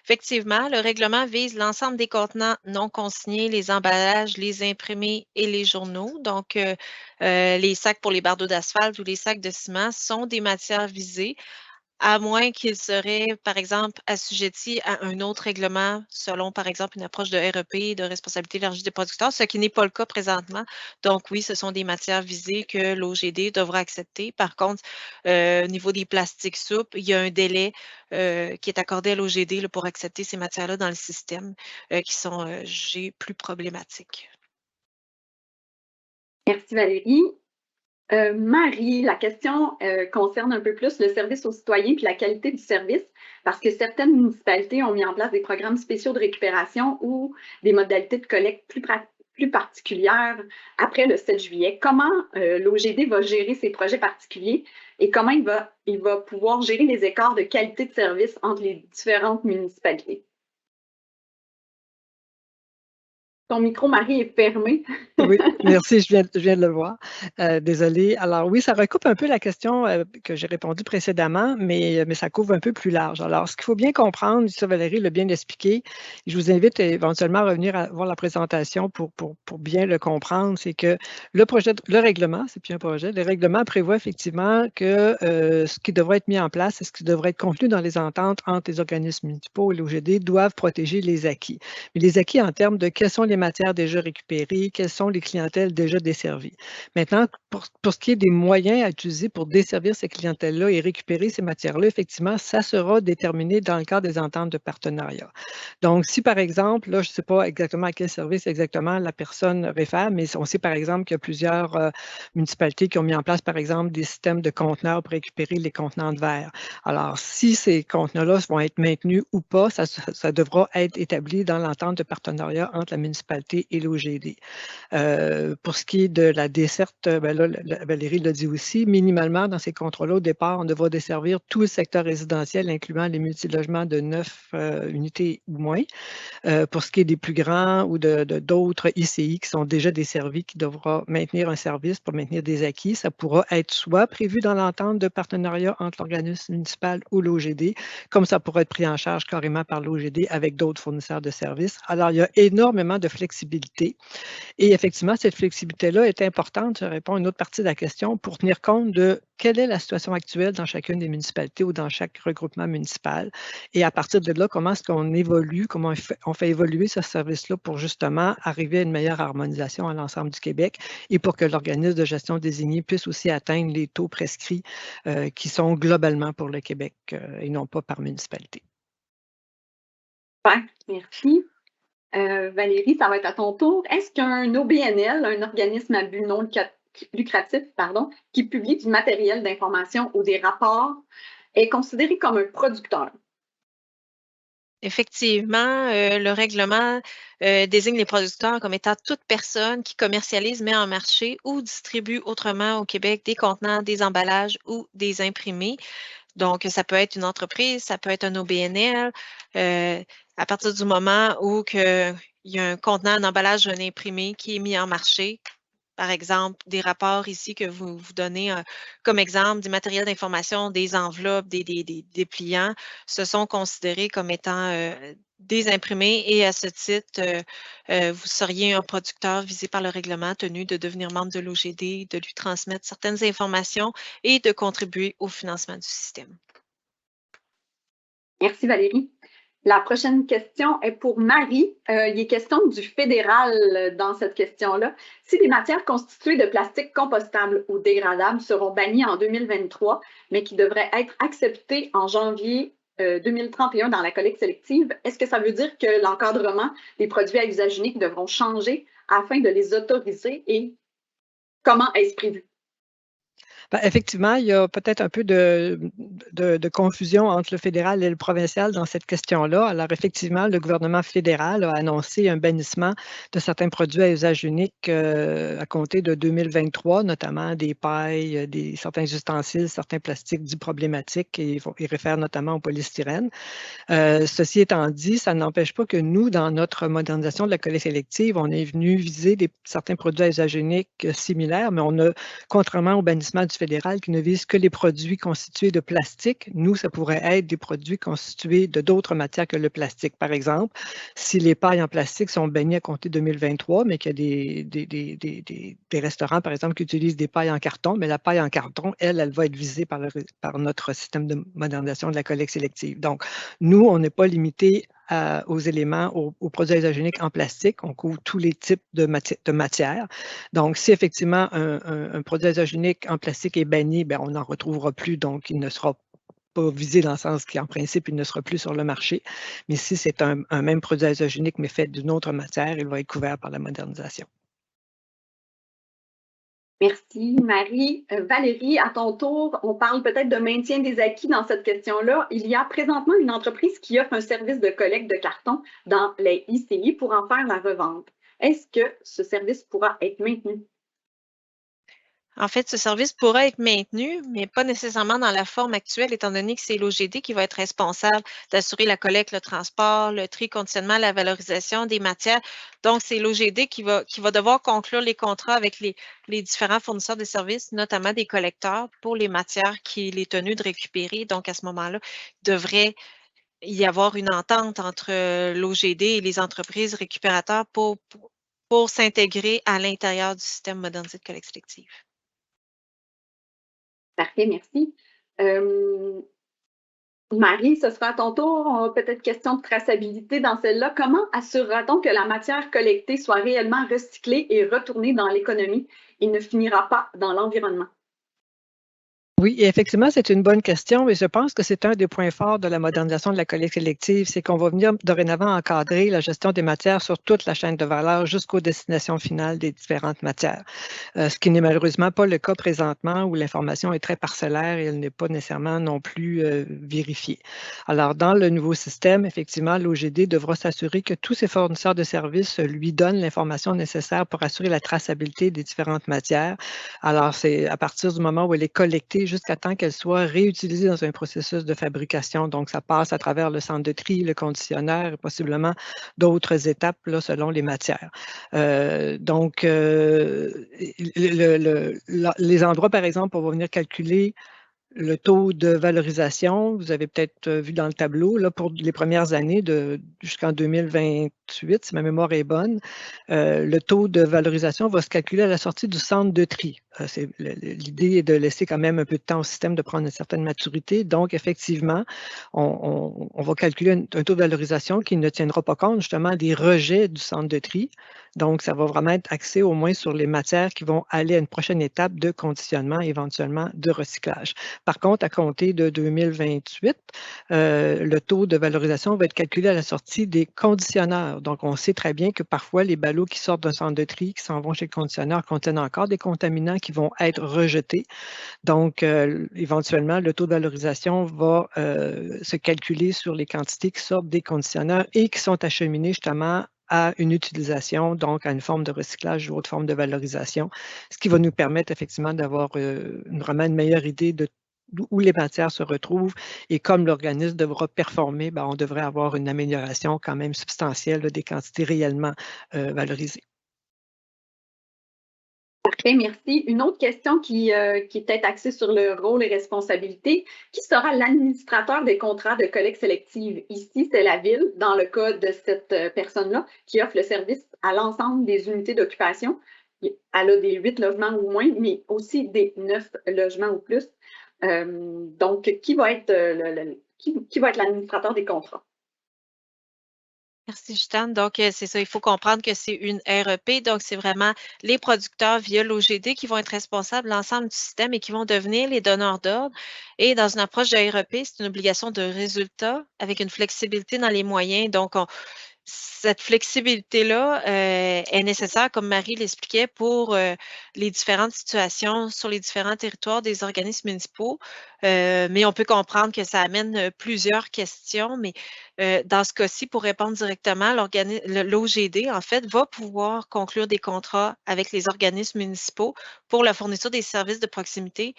effectivement, le règlement vise l'ensemble des contenants non consignés, les emballages, les imprimés et les journaux. Donc, les sacs pour les bardeaux d'asphalte ou les sacs de ciment sont des matières visées, à moins qu'ils seraient, par exemple, assujettis à un autre règlement selon, par exemple, une approche de REP, de responsabilité élargie des producteurs, ce qui n'est pas le cas présentement. Donc, oui, ce sont des matières visées que l'OGD devra accepter. Par contre, au niveau des plastiques souples, il y a un délai qui est accordé à l'OGD pour accepter ces matières-là dans le système qui sont jugées plus problématiques. Merci Valérie. Marie, la question concerne un peu plus le service aux citoyens puis la qualité du service, parce que certaines municipalités ont mis en place des programmes spéciaux de récupération ou des modalités de collecte plus particulières après le 7 juillet. Comment l'OGD va gérer ces projets particuliers et comment il va pouvoir gérer les écarts de qualité de service entre les différentes municipalités? Ton micro, Marie, est fermé. Oui, merci, je viens de le voir. Désolée. Alors oui, ça recoupe un peu la question que j'ai répondu précédemment, mais ça couvre un peu plus large. Alors, ce qu'il faut bien comprendre, ça Valérie l'a bien expliqué, je vous invite éventuellement à revenir à voir la présentation pour bien le comprendre, c'est que le règlement, c'est plus un projet, le règlement prévoit effectivement que ce qui devrait être mis en place et ce qui devrait être contenu dans les ententes entre les organismes municipaux et l'OGD doivent protéger les acquis. Mais les acquis en termes de quelles sont les matières déjà récupérées, quelles sont les clientèles déjà desservies. Maintenant, pour ce qui est des moyens à utiliser pour desservir ces clientèles-là et récupérer ces matières-là, effectivement, ça sera déterminé dans le cadre des ententes de partenariat. Donc, si par exemple, là, je ne sais pas exactement à quel service exactement la personne réfère, mais on sait par exemple qu'il y a plusieurs municipalités qui ont mis en place, par exemple, des systèmes de conteneurs pour récupérer les contenants de verre. Alors, si ces conteneurs-là vont être maintenus ou pas, ça devra être établi dans l'entente de partenariat entre la municipalité et l'OGD. Pour ce qui est de la desserte, ben là, Valérie l'a dit aussi, minimalement, dans ces contrats-là, au départ, on devra desservir tout le secteur résidentiel, incluant les multilogements de 9 unités ou moins. Pour ce qui est des plus grands ou d'autres ICI qui sont déjà desservis, qui devra maintenir un service pour maintenir des acquis, ça pourra être soit prévu dans l'entente de partenariat entre l'organisme municipal ou l'OGD, comme ça pourra être pris en charge carrément par l'OGD avec d'autres fournisseurs de services. Alors, il y a énormément de flexibilité. Et effectivement, cette flexibilité-là est importante, je réponds à une autre partie de la question, pour tenir compte de quelle est la situation actuelle dans chacune des municipalités ou dans chaque regroupement municipal. Et à partir de là, comment est-ce qu'on évolue, comment on fait évoluer ce service-là pour justement arriver à une meilleure harmonisation à l'ensemble du Québec et pour que l'organisme de gestion désigné puisse aussi atteindre les taux prescrits qui sont globalement pour le Québec et non pas par municipalité. Super, merci. Valérie, ça va être à ton tour. Est-ce qu'un OBNL, un organisme à but non lucratif, qui publie du matériel d'information ou des rapports, est considéré comme un producteur? Effectivement, le règlement désigne les producteurs comme étant toute personne qui commercialise, met en marché ou distribue autrement au Québec des contenants, des emballages ou des imprimés. Donc, ça peut être une entreprise, ça peut être un OBNL. À partir du moment où il y a un contenant, un emballage, un imprimé qui est mis en marché, par exemple, des rapports ici que vous donnez comme exemple, du matériel d'information, des enveloppes, des dépliants, se sont considérés comme étant des imprimés et à ce titre, vous seriez un producteur visé par le règlement tenu de devenir membre de l'OGD, de lui transmettre certaines informations et de contribuer au financement du système. Merci Valérie. La prochaine question est pour Marie. Il est question du fédéral dans cette question-là. Si des matières constituées de plastique compostable ou dégradable seront bannies en 2023, mais qui devraient être acceptées en janvier 2031 dans la collecte sélective, est-ce que ça veut dire que l'encadrement des produits à usage unique devront changer afin de les autoriser et comment est-ce prévu? Effectivement, il y a peut-être un peu de confusion entre le fédéral et le provincial dans cette question-là. Alors, effectivement, le gouvernement fédéral a annoncé un bannissement de certains produits à usage unique à compter de 2023, notamment des pailles, certains ustensiles, certains plastiques dits problématiques, et ils réfèrent notamment au polystyrène. Ceci étant dit, ça n'empêche pas que nous, dans notre modernisation de la collecte sélective, on est venu viser certains produits à usage unique similaires, mais on a, contrairement au bannissement du fédéral qui ne vise que les produits constitués de plastique, nous, ça pourrait être des produits constitués de d'autres matières que le plastique. Par exemple, si les pailles en plastique sont bannies à compter 2023, mais qu'il y a des restaurants, par exemple, qui utilisent des pailles en carton, mais la paille en carton, elle va être visée par notre système de modernisation de la collecte sélective. Donc, nous, on n'est pas limité aux éléments, aux produits à usage unique en plastique. On couvre tous les types de matières. Donc, si effectivement un produit à usage unique en plastique est banni, bien, on n'en retrouvera plus, donc il ne sera pas visé dans le sens qu'en principe, il ne sera plus sur le marché. Mais si c'est un même produit à usage unique, mais fait d'une autre matière, il va être couvert par la modernisation. Merci, Marie. Valérie, à ton tour, on parle peut-être de maintien des acquis dans cette question-là. Il y a présentement une entreprise qui offre un service de collecte de carton dans les ICI pour en faire la revente. Est-ce que ce service pourra être maintenu? En fait, ce service pourra être maintenu, mais pas nécessairement dans la forme actuelle, étant donné que c'est l'OGD qui va être responsable d'assurer la collecte, le transport, le tri, conditionnement, la valorisation des matières. Donc, c'est l'OGD qui va devoir conclure les contrats avec les différents fournisseurs de services, notamment des collecteurs, pour les matières qu'il est tenu de récupérer. Donc, à ce moment-là, il devrait y avoir une entente entre l'OGD et les entreprises récupérateurs pour s'intégrer à l'intérieur du système modernisé de collecte sélective. Parfait, merci. Marie, ce sera à ton tour. On a peut-être question de traçabilité dans celle-là. Comment assurera-t-on que la matière collectée soit réellement recyclée et retournée dans l'économie et ne finira pas dans l'environnement? Oui, et effectivement, c'est une bonne question, et je pense que c'est un des points forts de la modernisation de la collecte sélective, c'est qu'on va venir dorénavant encadrer la gestion des matières sur toute la chaîne de valeur jusqu'aux destinations finales des différentes matières. Ce qui n'est malheureusement pas le cas présentement où l'information est très parcellaire et elle n'est pas nécessairement non plus vérifiée. Alors, dans le nouveau système, effectivement, l'OGD devra s'assurer que tous ses fournisseurs de services lui donnent l'information nécessaire pour assurer la traçabilité des différentes matières. Alors, c'est à partir du moment où elle est collectée jusqu'à temps qu'elle soit réutilisée dans un processus de fabrication. Donc, ça passe à travers le centre de tri, le conditionneur et possiblement d'autres étapes là, selon les matières. Donc, les endroits, par exemple, on va venir calculer le taux de valorisation, vous avez peut-être vu dans le tableau, là, pour les premières années jusqu'en 2028, si ma mémoire est bonne, le taux de valorisation va se calculer à la sortie du centre de tri. L'idée est de laisser quand même un peu de temps au système de prendre une certaine maturité. Donc, effectivement, on va calculer un taux de valorisation qui ne tiendra pas compte justement des rejets du centre de tri. Donc, ça va vraiment être axé au moins sur les matières qui vont aller à une prochaine étape de conditionnement, éventuellement de recyclage. Par contre, à compter de 2028, le taux de valorisation va être calculé à la sortie des conditionneurs. Donc, on sait très bien que parfois, les ballots qui sortent d'un centre de tri, qui s'en vont chez le conditionneur, contiennent encore des contaminants qui vont être rejetés. Donc, éventuellement, le taux de valorisation va se calculer sur les quantités qui sortent des conditionneurs et qui sont acheminées justement à une utilisation, donc à une forme de recyclage ou autre forme de valorisation, ce qui va nous permettre effectivement d'avoir vraiment une meilleure idée de où les matières se retrouvent et comme l'organisme devra performer, on devrait avoir une amélioration quand même substantielle des quantités réellement valorisées. Parfait, merci. Une autre question qui est peut-être axée sur le rôle et responsabilité. Qui sera l'administrateur des contrats de collecte sélective? Ici, c'est la ville, dans le cas de cette personne-là, qui offre le service à l'ensemble des unités d'occupation. Elle a des 8 logements ou moins, mais aussi des 9 logements ou plus. Donc, qui va être l'administrateur des contrats? Merci, Gitane. Donc, c'est ça, il faut comprendre que c'est une REP. Donc, c'est vraiment les producteurs via l'OGD qui vont être responsables de l'ensemble du système et qui vont devenir les donneurs d'ordre. Et dans une approche de REP, c'est une obligation de résultat avec une flexibilité dans les moyens. Donc, cette flexibilité-là est nécessaire, comme Marie l'expliquait, pour les différentes situations sur les différents territoires des organismes municipaux. Mais on peut comprendre que ça amène plusieurs questions. Mais dans ce cas-ci, pour répondre directement, l'OGD, en fait, va pouvoir conclure des contrats avec les organismes municipaux pour la fourniture des services de proximité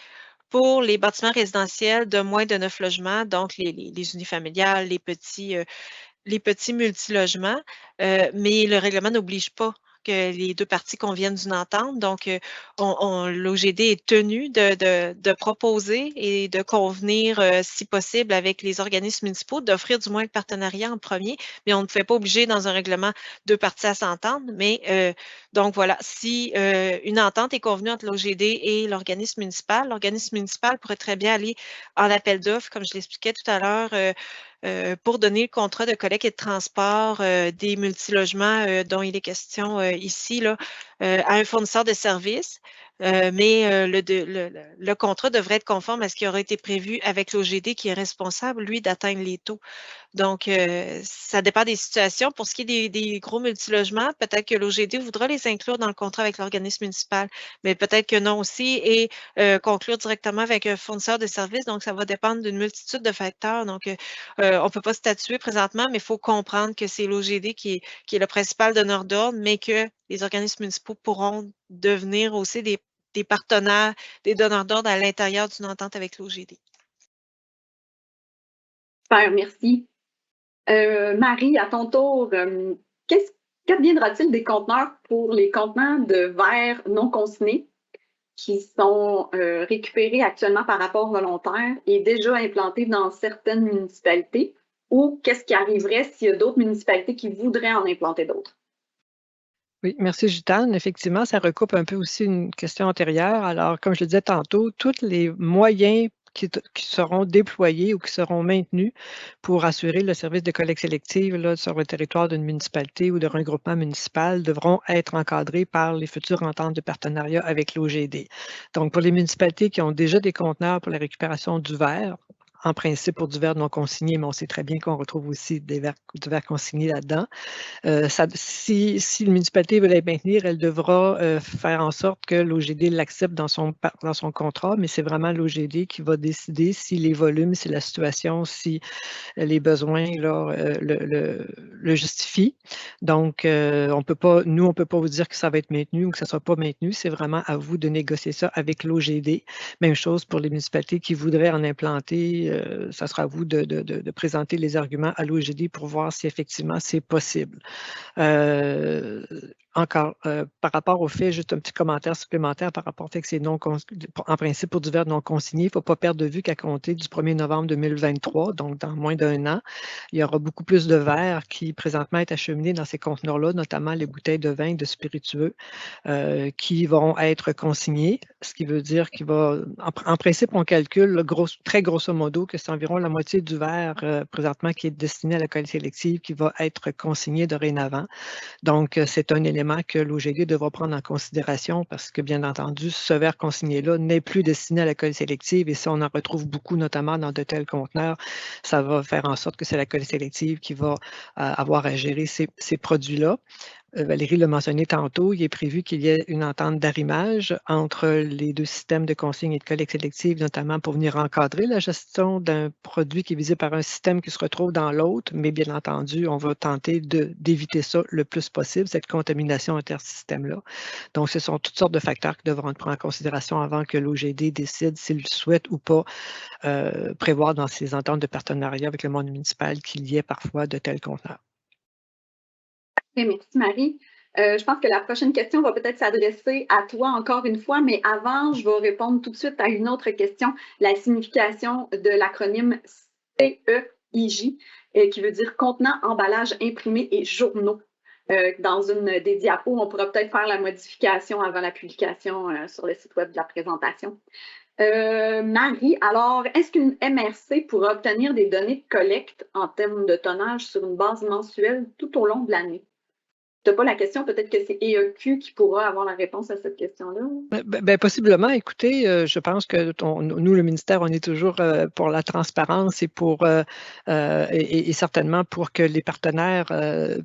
pour les bâtiments résidentiels de moins de 9 logements, donc les unifamiliales, les petits multilogements, mais le règlement n'oblige pas que les deux parties conviennent d'une entente. Donc, l'OGD est tenu de proposer et de convenir, si possible, avec les organismes municipaux, d'offrir du moins le partenariat en premier, mais on ne fait pas obliger dans un règlement deux parties à s'entendre. Mais donc voilà, si une entente est convenue entre l'OGD et l'organisme municipal pourrait très bien aller en appel d'offres, comme je l'expliquais tout à l'heure, pour donner le contrat de collecte et de transport des multilogements dont il est question ici là, à un fournisseur de services. Mais le contrat devrait être conforme à ce qui aurait été prévu avec l'OGD qui est responsable, lui, d'atteindre les taux. Donc, ça dépend des situations. Pour ce qui est des gros multilogements, peut-être que l'OGD voudra les inclure dans le contrat avec l'organisme municipal, mais peut-être que non aussi, et conclure directement avec un fournisseur de services. Donc, ça va dépendre d'une multitude de facteurs. Donc, on ne peut pas statuer présentement, mais il faut comprendre que c'est l'OGD qui est le principal donneur d'ordre, mais que les organismes municipaux pourront devenir aussi des partenaires, des donneurs d'ordre à l'intérieur d'une entente avec l'OGD. Super, merci. Marie, à ton tour, qu'adviendra-t-il des conteneurs pour les contenants de verre non consignés qui sont récupérés actuellement par rapport volontaire et déjà implantés dans certaines municipalités? Ou qu'est-ce qui arriverait s'il y a d'autres municipalités qui voudraient en implanter d'autres? Oui, merci Gitane. Effectivement, ça recoupe un peu aussi une question antérieure. Alors, comme je le disais tantôt, tous les moyens qui seront déployés ou qui seront maintenus pour assurer le service de collecte sélective là, sur le territoire d'une municipalité ou d'un regroupement municipal devront être encadrés par les futures ententes de partenariat avec l'OGD. Donc, pour les municipalités qui ont déjà des conteneurs pour la récupération du verre, en principe pour du verre non consigné, mais on sait très bien qu'on retrouve aussi du verre consigné là-dedans. Si la municipalité veut les maintenir, elle devra faire en sorte que l'OGD l'accepte dans son contrat, mais c'est vraiment l'OGD qui va décider si les volumes, si la situation, si les besoins là, le justifient. Donc, on ne peut pas vous dire que ça va être maintenu ou que ça ne sera pas maintenu. C'est vraiment à vous de négocier ça avec l'OGD. Même chose pour les municipalités qui voudraient en implanter. Ça sera à vous de présenter les arguments à l'OGD pour voir si effectivement c'est possible. Encore, par rapport au fait, juste un petit commentaire supplémentaire par rapport au fait que c'est en principe pour du verre non consigné, il ne faut pas perdre de vue qu'à compter du 1er novembre 2023, donc dans moins d'1 an, il y aura beaucoup plus de verre qui présentement est acheminé dans ces conteneurs-là, notamment les bouteilles de vin, de spiritueux, qui vont être consignés, ce qui veut dire qu'il va, en principe, on calcule très grosso modo que c'est environ la moitié du verre présentement qui est destiné à la collecte sélective qui va être consigné dorénavant. Donc, c'est un élément que l'OGD devra prendre en considération parce que, bien entendu, ce verre consigné-là n'est plus destiné à la collecte sélective et si on en retrouve beaucoup, notamment dans de tels conteneurs, ça va faire en sorte que c'est la collecte sélective qui va avoir à gérer ces produits-là. Valérie l'a mentionné tantôt, il est prévu qu'il y ait une entente d'arrimage entre les deux systèmes de consigne et de collecte sélective, notamment pour venir encadrer la gestion d'un produit qui est visé par un système qui se retrouve dans l'autre, mais bien entendu, on va tenter d'éviter ça le plus possible, cette contamination intersystème-là. Donc, ce sont toutes sortes de facteurs qui devront être pris en considération avant que l'OGD décide s'il souhaite ou pas prévoir dans ses ententes de partenariat avec le monde municipal qu'il y ait parfois de tels conteneurs. Merci Marie. Je pense que la prochaine question va peut-être s'adresser à toi encore une fois, mais avant, je vais répondre tout de suite à une autre question, la signification de l'acronyme CEIJ, qui veut dire contenant, emballage, imprimé et journaux. Dans une des diapos, on pourra peut-être faire la modification avant la publication sur le site web de la présentation. Marie, alors, est-ce qu'une MRC pourra obtenir des données de collecte en termes de tonnage sur une base mensuelle tout au long de l'année? tu n'as pas la question, peut-être que c'est EEQ qui pourra avoir la réponse à cette question-là. Possiblement. Écoutez, je pense que nous, le ministère, on est toujours pour la transparence et et certainement pour que les partenaires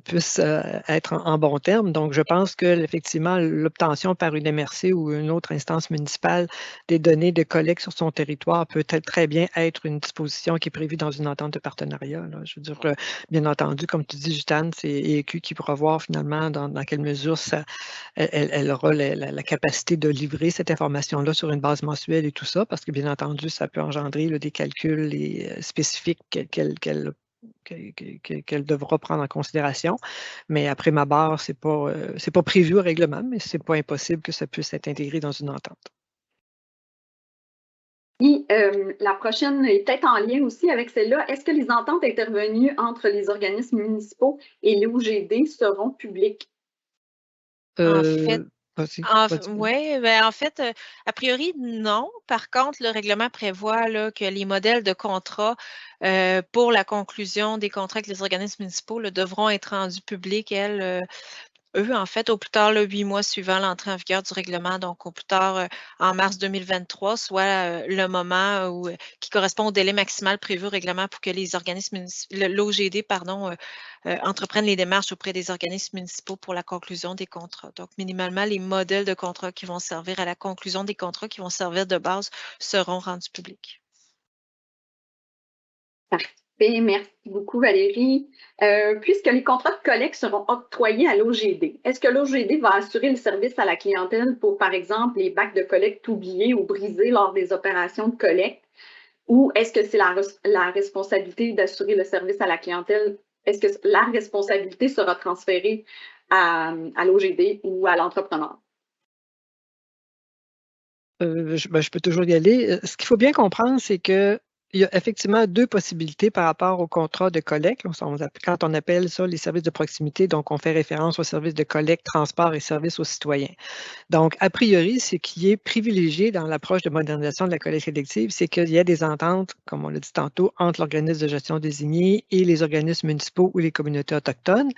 puissent être en bons termes. Donc, je pense que effectivement, l'obtention par une MRC ou une autre instance municipale des données de collecte sur son territoire peut très bien être une disposition qui est prévue dans une entente de partenariat, là. Je veux dire, bien entendu, comme tu dis, Jutane, c'est EEQ qui pourra voir finalement dans quelle mesure elle aura la capacité de livrer cette information-là sur une base mensuelle et tout ça, parce que bien entendu, ça peut engendrer là, des calculs spécifiques qu'elle devra prendre en considération. Mais après ma barre, c'est pas prévu au règlement, mais c'est pas impossible que ça puisse être intégré dans une entente. Et la prochaine est peut-être en lien aussi avec celle-là. Est-ce que les ententes intervenues entre les organismes municipaux et l'OGD seront publiques? En fait, Vas-y. oui, ben, en fait, a priori, non. Par contre, le règlement prévoit là, que les modèles de contrat pour la conclusion des contrats avec les organismes municipaux là, devront être rendus publics, eux, en fait, au plus tard, le 8 mois suivant l'entrée en vigueur du règlement, donc au plus tard en mars 2023, soit le moment qui correspond au délai maximal prévu au règlement pour que les organismes l'OGD, pardon, entreprennent les démarches auprès des organismes municipaux pour la conclusion des contrats. Donc, minimalement, les modèles de contrats qui vont servir à la conclusion des contrats qui vont servir de base seront rendus publics. Parfait, merci beaucoup Valérie. Puisque les contrats de collecte seront octroyés à l'OGD, est-ce que l'OGD va assurer le service à la clientèle pour, par exemple, les bacs de collecte oubliés ou brisés lors des opérations de collecte? Ou est-ce que c'est la responsabilité d'assurer le service à la clientèle? Est-ce que la responsabilité sera transférée à l'OGD ou à l'entrepreneur? Je peux toujours y aller. Ce qu'il faut bien comprendre, c'est que il y a effectivement 2 possibilités par rapport au contrat de collecte. Quand on appelle ça les services de proximité, donc on fait référence aux services de collecte, transport et services aux citoyens. Donc, a priori, ce qui est privilégié dans l'approche de modernisation de la collecte sélective, c'est qu'il y a des ententes, comme on l'a dit tantôt, entre l'organisme de gestion désigné et les organismes municipaux ou les communautés autochtones,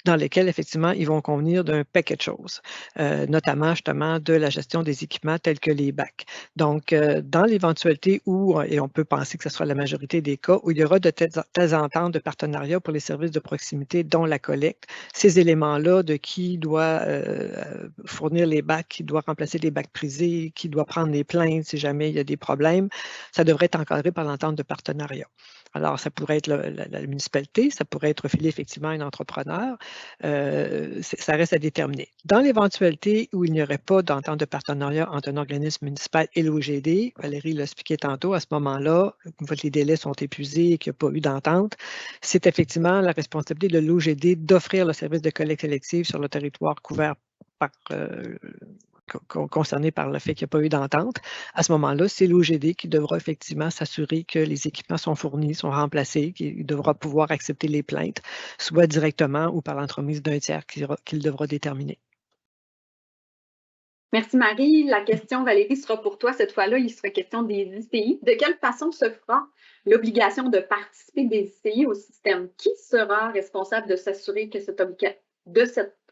dans lesquels, effectivement, ils vont convenir d'un paquet de choses, notamment, justement, de la gestion des équipements tels que les bacs. Donc, dans l'éventualité où, et on peut penser que ce sera la majorité des cas, où il y aura de telles ententes de partenariat pour les services de proximité, dont la collecte, ces éléments-là de qui doit fournir les bacs, qui doit remplacer les bacs prisés, qui doit prendre les plaintes si jamais il y a des problèmes, ça devrait être encadré par l'entente de partenariat. Alors, ça pourrait être la municipalité, ça pourrait être refilé effectivement à un entrepreneur. Ça reste à déterminer. Dans l'éventualité où il n'y aurait pas d'entente de partenariat entre un organisme municipal et l'OGD, Valérie l'a expliqué tantôt, à ce moment-là, une fois que les délais sont épuisés et qu'il n'y a pas eu d'entente, c'est effectivement la responsabilité de l'OGD d'offrir le service de collecte sélective sur le territoire couvert par concerné par le fait qu'il n'y a pas eu d'entente. À ce moment-là, c'est l'OGD qui devra effectivement s'assurer que les équipements sont fournis, sont remplacés, qu'il devra pouvoir accepter les plaintes, soit directement ou par l'entremise d'un tiers qu'il devra déterminer. Merci Marie. La question, Valérie, sera pour toi cette fois-là. Il sera question des ICI. De quelle façon se fera l'obligation de participer des ICI au système? Qui sera responsable de s'assurer que cette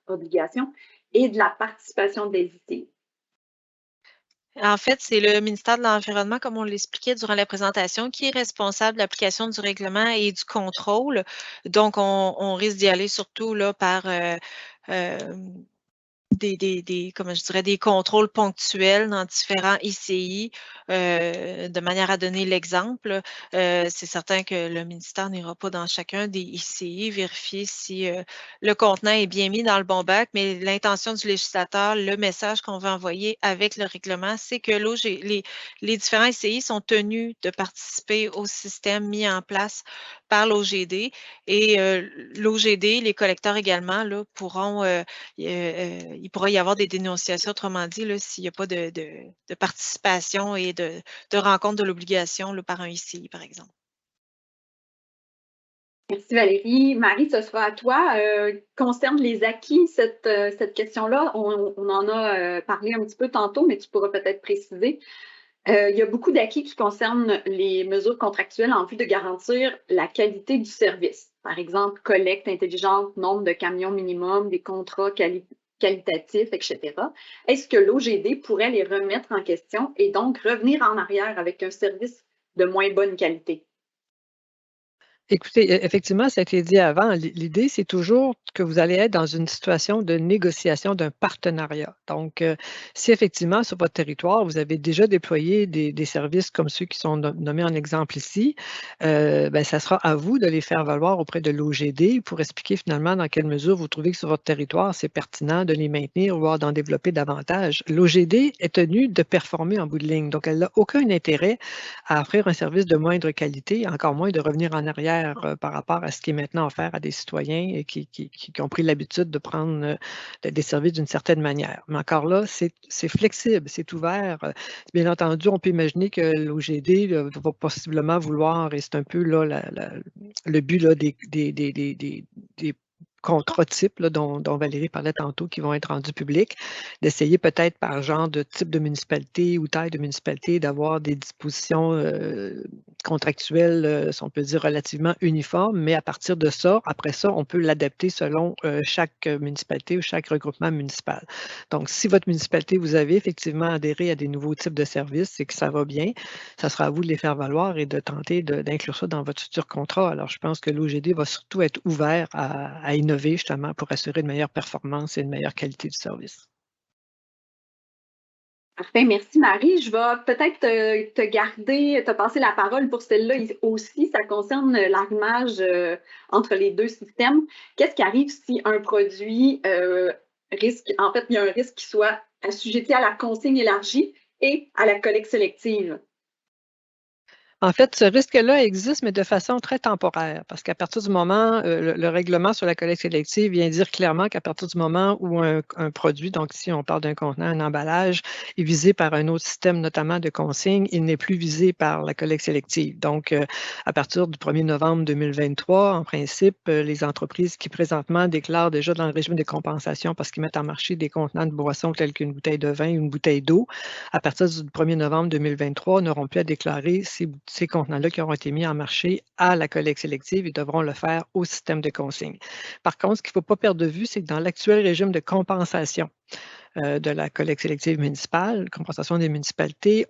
obligation et de la participation des ICI? En fait, c'est le ministère de l'Environnement, comme on l'expliquait durant la présentation, qui est responsable de l'application du règlement et du contrôle. Donc, on risque d'y aller surtout là, par comment je dirais, des contrôles ponctuels dans différents ICI, de manière à donner l'exemple. C'est certain que le ministère n'ira pas dans chacun des ICI vérifier si le contenant est bien mis dans le bon bac, mais l'intention du législateur, le message qu'on veut envoyer avec le règlement, c'est que les différents ICI sont tenus de participer au système mis en place par l'OGD et l'OGD, les collecteurs également, là, il pourra y avoir des dénonciations, autrement dit, s'il n'y a pas de participation et de rencontre de l'obligation par un ICI, par exemple. Merci Valérie. Marie, ce sera à toi. Concerne les acquis, cette question-là, on en a parlé un petit peu tantôt, mais tu pourras peut-être préciser. Il y a beaucoup d'acquis qui concernent les mesures contractuelles en vue de garantir la qualité du service. par exemple, collecte intelligente, nombre de camions minimum, des contrats qualitatifs, etc. Est-ce que l'OGD pourrait les remettre en question et donc revenir en arrière avec un service de moins bonne qualité? Écoutez, effectivement, ça a été dit avant. L'idée, c'est toujours que vous allez être dans une situation de négociation d'un partenariat. Donc, si effectivement, sur votre territoire, vous avez déjà déployé des services comme ceux qui sont nommés en exemple ici, ben, ça sera à vous de les faire valoir auprès de l'OGD pour expliquer finalement dans quelle mesure vous trouvez que sur votre territoire, c'est pertinent de les maintenir, voire d'en développer davantage. L'OGD est tenue de performer en bout de ligne. Donc, elle n'a aucun intérêt à offrir un service de moindre qualité, encore moins de revenir en arrière par rapport à ce qui est maintenant offert à des citoyens et qui ont pris l'habitude de prendre des services d'une certaine manière. Mais encore là, c'est flexible, c'est ouvert. Bien entendu, on peut imaginer que l'OGD va possiblement vouloir, et c'est un peu là, le but là, des contrats types là, dont Valérie parlait tantôt qui vont être rendus publics, d'essayer peut-être par genre de type de municipalité ou taille de municipalité d'avoir des dispositions contractuelles, si on peut dire, relativement uniformes, mais à partir de ça, après ça, on peut l'adapter selon chaque municipalité ou chaque regroupement municipal. Donc, si votre municipalité, vous avez effectivement adhéré à des nouveaux types de services et que ça va bien, ça sera à vous de les faire valoir et de tenter d'inclure ça dans votre futur contrat. Alors, je pense que l'OGD va surtout être ouvert à innover justement pour assurer une meilleure performance et une meilleure qualité du service. Parfait, merci Marie. Je vais peut-être te passer la parole pour celle-là aussi. Ça concerne l'arrimage entre les deux systèmes. Qu'est-ce qui arrive si un produit risque, en fait, il y a un risque qui soit assujetti à la consigne élargie et à la collecte sélective? En fait, ce risque-là existe, mais de façon très temporaire, parce qu'à partir du moment, le règlement sur la collecte sélective vient dire clairement qu'à partir du moment où un produit, donc si on parle d'un contenant, un emballage, est visé par un autre système, notamment de consigne, il n'est plus visé par la collecte sélective. Donc, à partir du 1er novembre 2023, en principe, les entreprises qui présentement déclarent déjà dans le régime de compensation parce qu'ils mettent en marché des contenants de boissons tels qu'une bouteille de vin ou une bouteille d'eau, à partir du 1er novembre 2023, n'auront plus à déclarer ces contenants-là qui auront été mis en marché à la collecte sélective, ils devront le faire au système de consigne. Par contre, ce qu'il ne faut pas perdre de vue, c'est que dans l'actuel régime de compensation de la collecte sélective municipale, compensation des municipalités,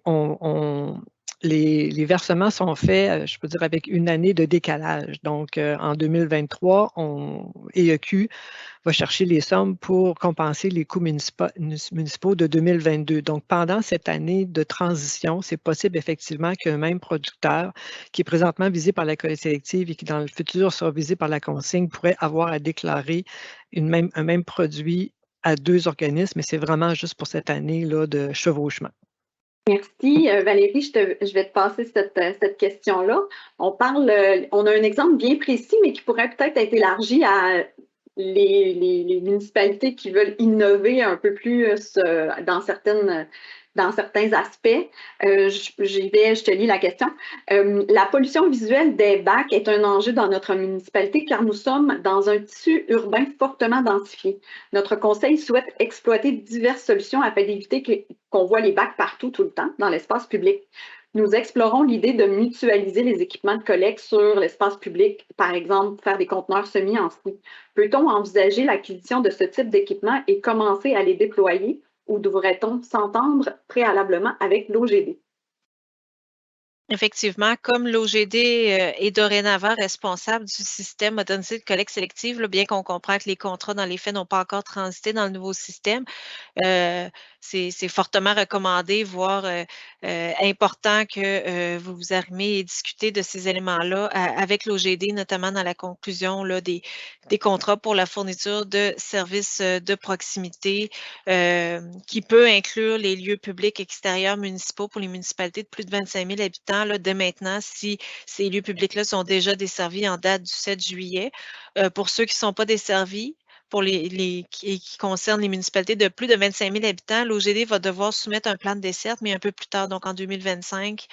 les versements sont faits, je peux dire, avec une année de décalage. Donc, en 2023, EEQ va chercher les sommes pour compenser les coûts municipaux de 2022. Donc, pendant cette année de transition, c'est possible effectivement qu'un même producteur qui est présentement visé par la collecte sélective et qui dans le futur sera visé par la consigne pourrait avoir à déclarer un même produit à deux organismes, mais c'est vraiment juste pour cette année-là de chevauchement. Merci. Valérie, je vais te passer cette question-là. On a un exemple bien précis, mais qui pourrait peut-être être élargi à les municipalités qui veulent innover un peu plus dans certains aspects. Je te lis la question. La pollution visuelle des bacs est un enjeu dans notre municipalité car nous sommes dans un tissu urbain fortement densifié. Notre conseil souhaite exploiter diverses solutions afin d'éviter qu'on voit les bacs partout, tout le temps, dans l'espace public. Nous explorons l'idée de mutualiser les équipements de collecte sur l'espace public, par exemple, faire des conteneurs semi-enfouis. Peut-on envisager l'acquisition de ce type d'équipement et commencer à les déployer ou devrait-on s'entendre préalablement avec l'OGD? Effectivement, comme l'OGD est dorénavant responsable du système modernisé de collecte sélective, là, bien qu'on comprend que les contrats dans les faits n'ont pas encore transité dans le nouveau système, c'est fortement recommandé, voire important que vous vous arrimez et discutez de ces éléments-là avec l'OGD, notamment dans la conclusion là, des contrats pour la fourniture de services de proximité qui peut inclure les lieux publics extérieurs municipaux pour les municipalités de plus de 25 000 habitants là, dès maintenant si ces lieux publics-là sont déjà desservis en date du 7 juillet. Pour ceux qui ne sont pas desservis, pour qui concernent les municipalités de plus de 25 000 habitants, l'OGD va devoir soumettre un plan de desserte, mais un peu plus tard, donc en 2025,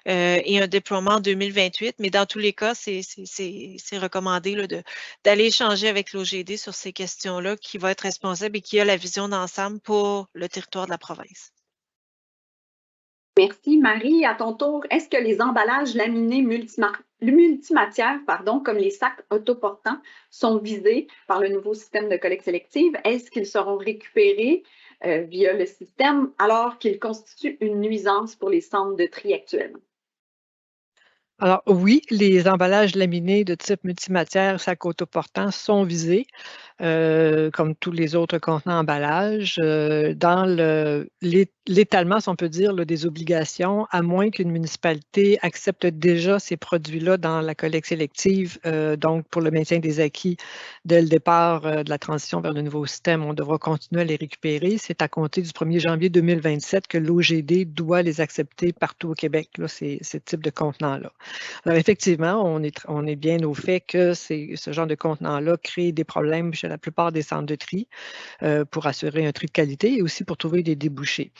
et un déploiement en 2028. Mais dans tous les cas, c'est recommandé d'aller échanger avec l'OGD sur ces questions-là, qui va être responsable et qui a la vision d'ensemble pour le territoire de la province. Merci. Marie, à ton tour, est-ce que les emballages laminés multimatières, comme les sacs autoportants, sont visés par le nouveau système de collecte sélective? Est-ce qu'ils seront récupérés via le système alors qu'ils constituent une nuisance pour les centres de tri actuellement? Alors oui, les emballages laminés de type multimatière, sac autoportant sont visés. Comme tous les autres contenants emballages, dans l'étalement, si on peut dire, là, des obligations, à moins qu'une municipalité accepte déjà ces produits-là dans la collecte sélective, donc pour le maintien des acquis dès le départ de la transition vers le nouveau système, on devra continuer à les récupérer. C'est à compter du 1er janvier 2027 que l'OGD doit les accepter partout au Québec, là, ces types de contenants-là. Alors effectivement, on est bien au fait que ce genre de contenant-là crée des problèmes chez la plupart des centres de tri pour assurer un tri de qualité et aussi pour trouver des débouchés.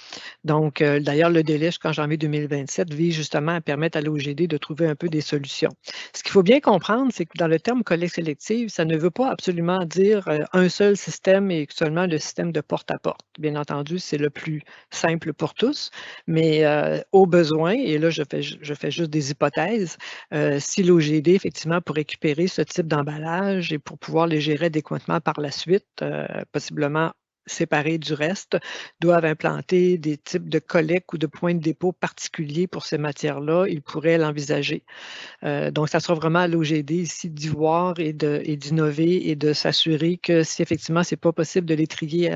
Donc, d'ailleurs, le délai jusqu'en janvier 2027 vise justement à permettre à l'OGD de trouver un peu des solutions. Ce qu'il faut bien comprendre, c'est que dans le terme collecte sélective, ça ne veut pas absolument dire un seul système et seulement le système de porte-à-porte. Bien entendu, c'est le plus simple pour tous, mais au besoin, et là, je fais juste des hypothèses, si l'OGD, effectivement, pour récupérer ce type d'emballage et pour pouvoir les gérer adéquatement par la suite, possiblement séparés du reste, doivent implanter des types de collecte ou de points de dépôt particuliers pour ces matières-là, ils pourraient l'envisager. Donc, ça sera vraiment à l'OGD ici d'y voir et d'innover et de s'assurer que si effectivement, ce n'est pas possible de les trier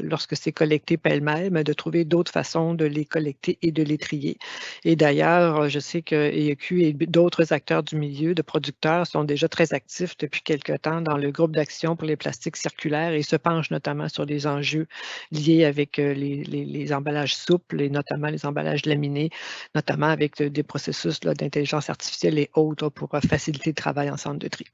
lorsque c'est collecté pêle-mêle, mais de trouver d'autres façons de les collecter et de les trier. Et d'ailleurs, je sais que EEQ et d'autres acteurs du milieu de producteurs sont déjà très actifs depuis quelque temps dans le groupe d'action pour les plastiques circulaires et se penchent notamment sur les enjeux liés avec les emballages souples et notamment les emballages laminés, notamment avec des processus d'intelligence artificielle et autres pour faciliter le travail en centre de tri.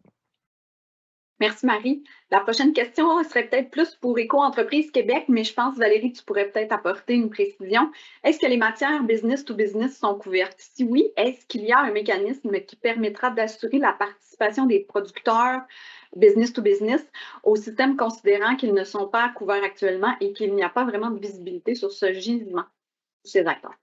Merci, Marie. La prochaine question serait peut-être plus pour Éco-entreprise Québec, mais je pense, Valérie, tu pourrais peut-être apporter une précision. Est-ce que les matières business to business sont couvertes? Si oui, est-ce qu'il y a un mécanisme qui permettra d'assurer la participation des producteurs business to business au système, considérant qu'ils ne sont pas couverts actuellement et qu'il n'y a pas vraiment de visibilité sur ce gisement de ces acteurs?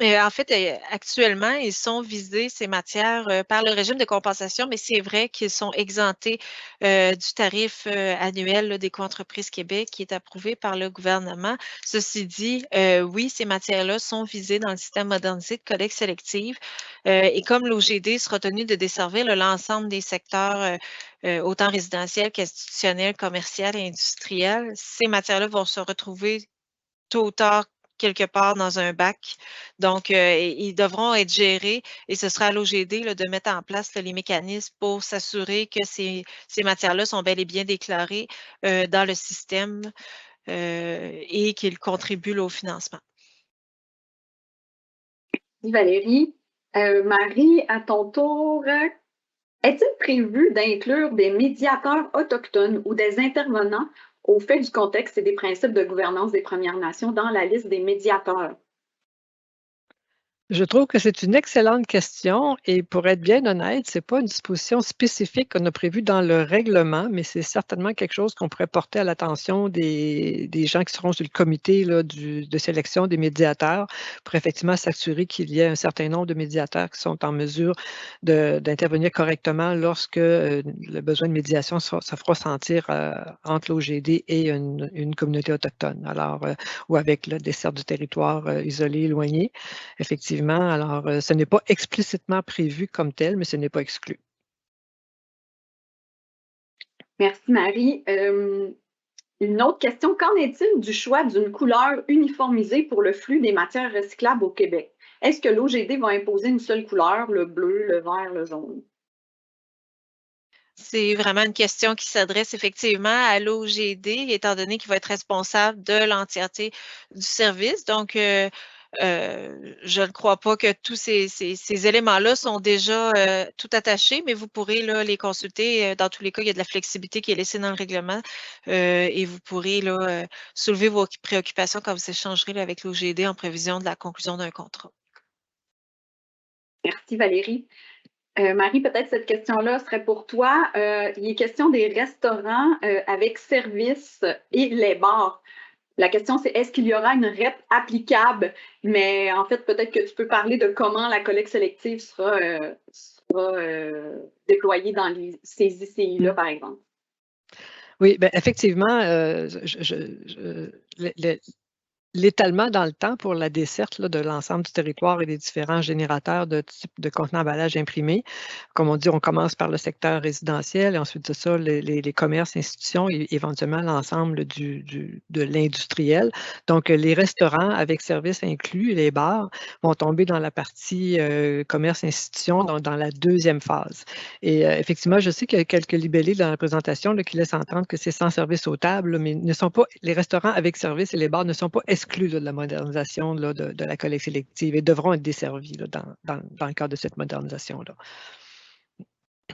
En fait, actuellement, ils sont visés, ces matières, par le régime de compensation, mais c'est vrai qu'ils sont exemptés du tarif annuel là, d'Éco-entreprise Québec qui est approuvé par le gouvernement. Ceci dit, oui, ces matières-là sont visées dans le système modernisé de collecte sélective. Et comme l'OGD sera tenu de desservir l'ensemble des secteurs, autant résidentiels qu'institutionnels, commerciaux et industriels, ces matières-là vont se retrouver tôt ou tard quelque part dans un bac. Donc, ils devront être gérés et ce sera à l'OGD de mettre en place les mécanismes pour s'assurer que ces matières-là sont bel et bien déclarées dans le système et qu'ils contribuent au financement. Valérie, Marie, à ton tour, est-il prévu d'inclure des médiateurs autochtones ou des intervenants au fait du contexte et des principes de gouvernance des Premières Nations dans la liste des médiateurs? Je trouve que c'est une excellente question et pour être bien honnête, ce n'est pas une disposition spécifique qu'on a prévue dans le règlement, mais c'est certainement quelque chose qu'on pourrait porter à l'attention des gens qui seront sur le comité là, de sélection des médiateurs pour effectivement s'assurer qu'il y ait un certain nombre de médiateurs qui sont en mesure d'intervenir correctement lorsque le besoin de médiation se fera sentir entre l'OGD et une communauté autochtone, alors, ou avec le dessert du territoire isolé, éloigné. Effectivement, alors ce n'est pas explicitement prévu comme tel, mais ce n'est pas exclu. Merci, Marie. Une autre question, qu'en est-il du choix d'une couleur uniformisée pour le flux des matières recyclables au Québec? Est-ce que l'OGD va imposer une seule couleur, le bleu, le vert, le jaune? C'est vraiment une question qui s'adresse effectivement à l'OGD, étant donné qu'il va être responsable de l'entièreté du service. Donc, je ne crois pas que tous ces éléments-là sont déjà tout attachés, mais vous pourrez là, les consulter. Dans tous les cas, il y a de la flexibilité qui est laissée dans le règlement et vous pourrez là, soulever vos préoccupations quand vous échangerez là, avec l'OGD en prévision de la conclusion d'un contrat. Merci, Valérie. Marie, peut-être cette question-là serait pour toi. Il est question des restaurants avec service et les bars. La question, c'est est-ce qu'il y aura une REP applicable? Mais en fait, peut-être que tu peux parler de comment la collecte sélective sera déployée dans ces ICI-là, par exemple. Oui, bien, effectivement, l'étalement dans le temps pour la desserte là, de l'ensemble du territoire et des différents générateurs de type de contenants emballage imprimés. Comme on dit, on commence par le secteur résidentiel et ensuite de ça, les commerces, institutions et éventuellement l'ensemble de l'industriel. Donc, les restaurants avec services inclus, les bars, vont tomber dans la partie commerce, institutions, donc dans la deuxième phase. Et effectivement, je sais qu'il y a quelques libellés dans la présentation là, qui laissent entendre que c'est sans service aux tables, là, mais ne sont pas, les restaurants avec service et les bars ne sont pas exclus là, de la modernisation là, de la collecte sélective et devront être desservis là, dans le cadre de cette modernisation-là.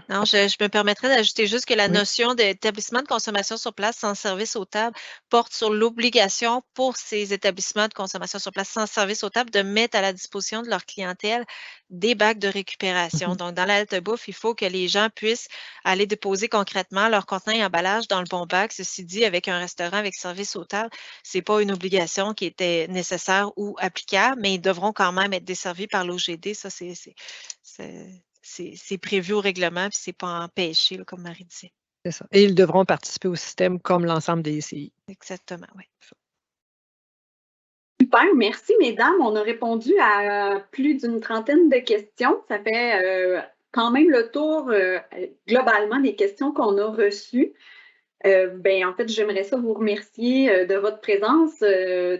Non, je me permettrais d'ajouter juste que la Oui. notion d'établissement de consommation sur place sans service aux tables porte sur l'obligation pour ces établissements de consommation sur place sans service aux tables de mettre à la disposition de leur clientèle des bacs de récupération. Mhm. Donc, dans la halte bouffe, il faut que les gens puissent aller déposer concrètement leur contenant et emballage dans le bon bac. Ceci dit, avec un restaurant avec service aux tables, ce n'est pas une obligation qui était nécessaire ou applicable, mais ils devront quand même être desservis par l'OGD. Ça, c'est prévu au règlement, puis c'est pas empêché, là, comme Marie disait. C'est ça. Et ils devront participer au système comme l'ensemble des ICI. Exactement, oui. Super, merci mesdames. On a répondu à plus d'une trentaine de questions. Ça fait quand même le tour globalement des questions qu'on a reçues. En fait, j'aimerais ça vous remercier de votre présence.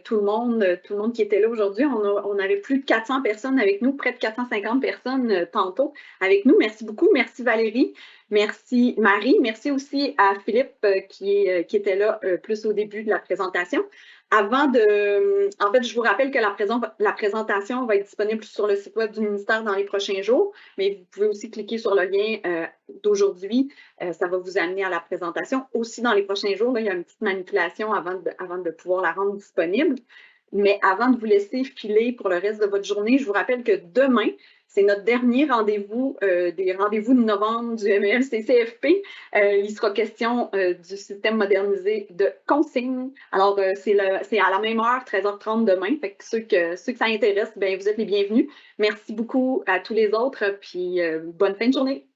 Tout le monde qui était là aujourd'hui. On avait plus de 400 personnes avec nous, près de 450 personnes tantôt avec nous. Merci beaucoup. Merci Valérie. Merci Marie. Merci aussi à Philippe qui était là plus au début de la présentation. En fait, je vous rappelle que la présentation va être disponible sur le site web du ministère dans les prochains jours, mais vous pouvez aussi cliquer sur le lien d'aujourd'hui. Ça va vous amener à la présentation. Aussi, dans les prochains jours, là, il y a une petite manipulation avant de pouvoir la rendre disponible. Mais avant de vous laisser filer pour le reste de votre journée, je vous rappelle que demain, c'est notre dernier rendez-vous des rendez-vous de novembre du MELCCFP. Il sera question du système modernisé de consigne. Alors, c'est à la même heure, 13h30 demain. Fait que ceux que ça intéresse, vous êtes les bienvenus. Merci beaucoup à tous les autres, puis bonne fin de journée.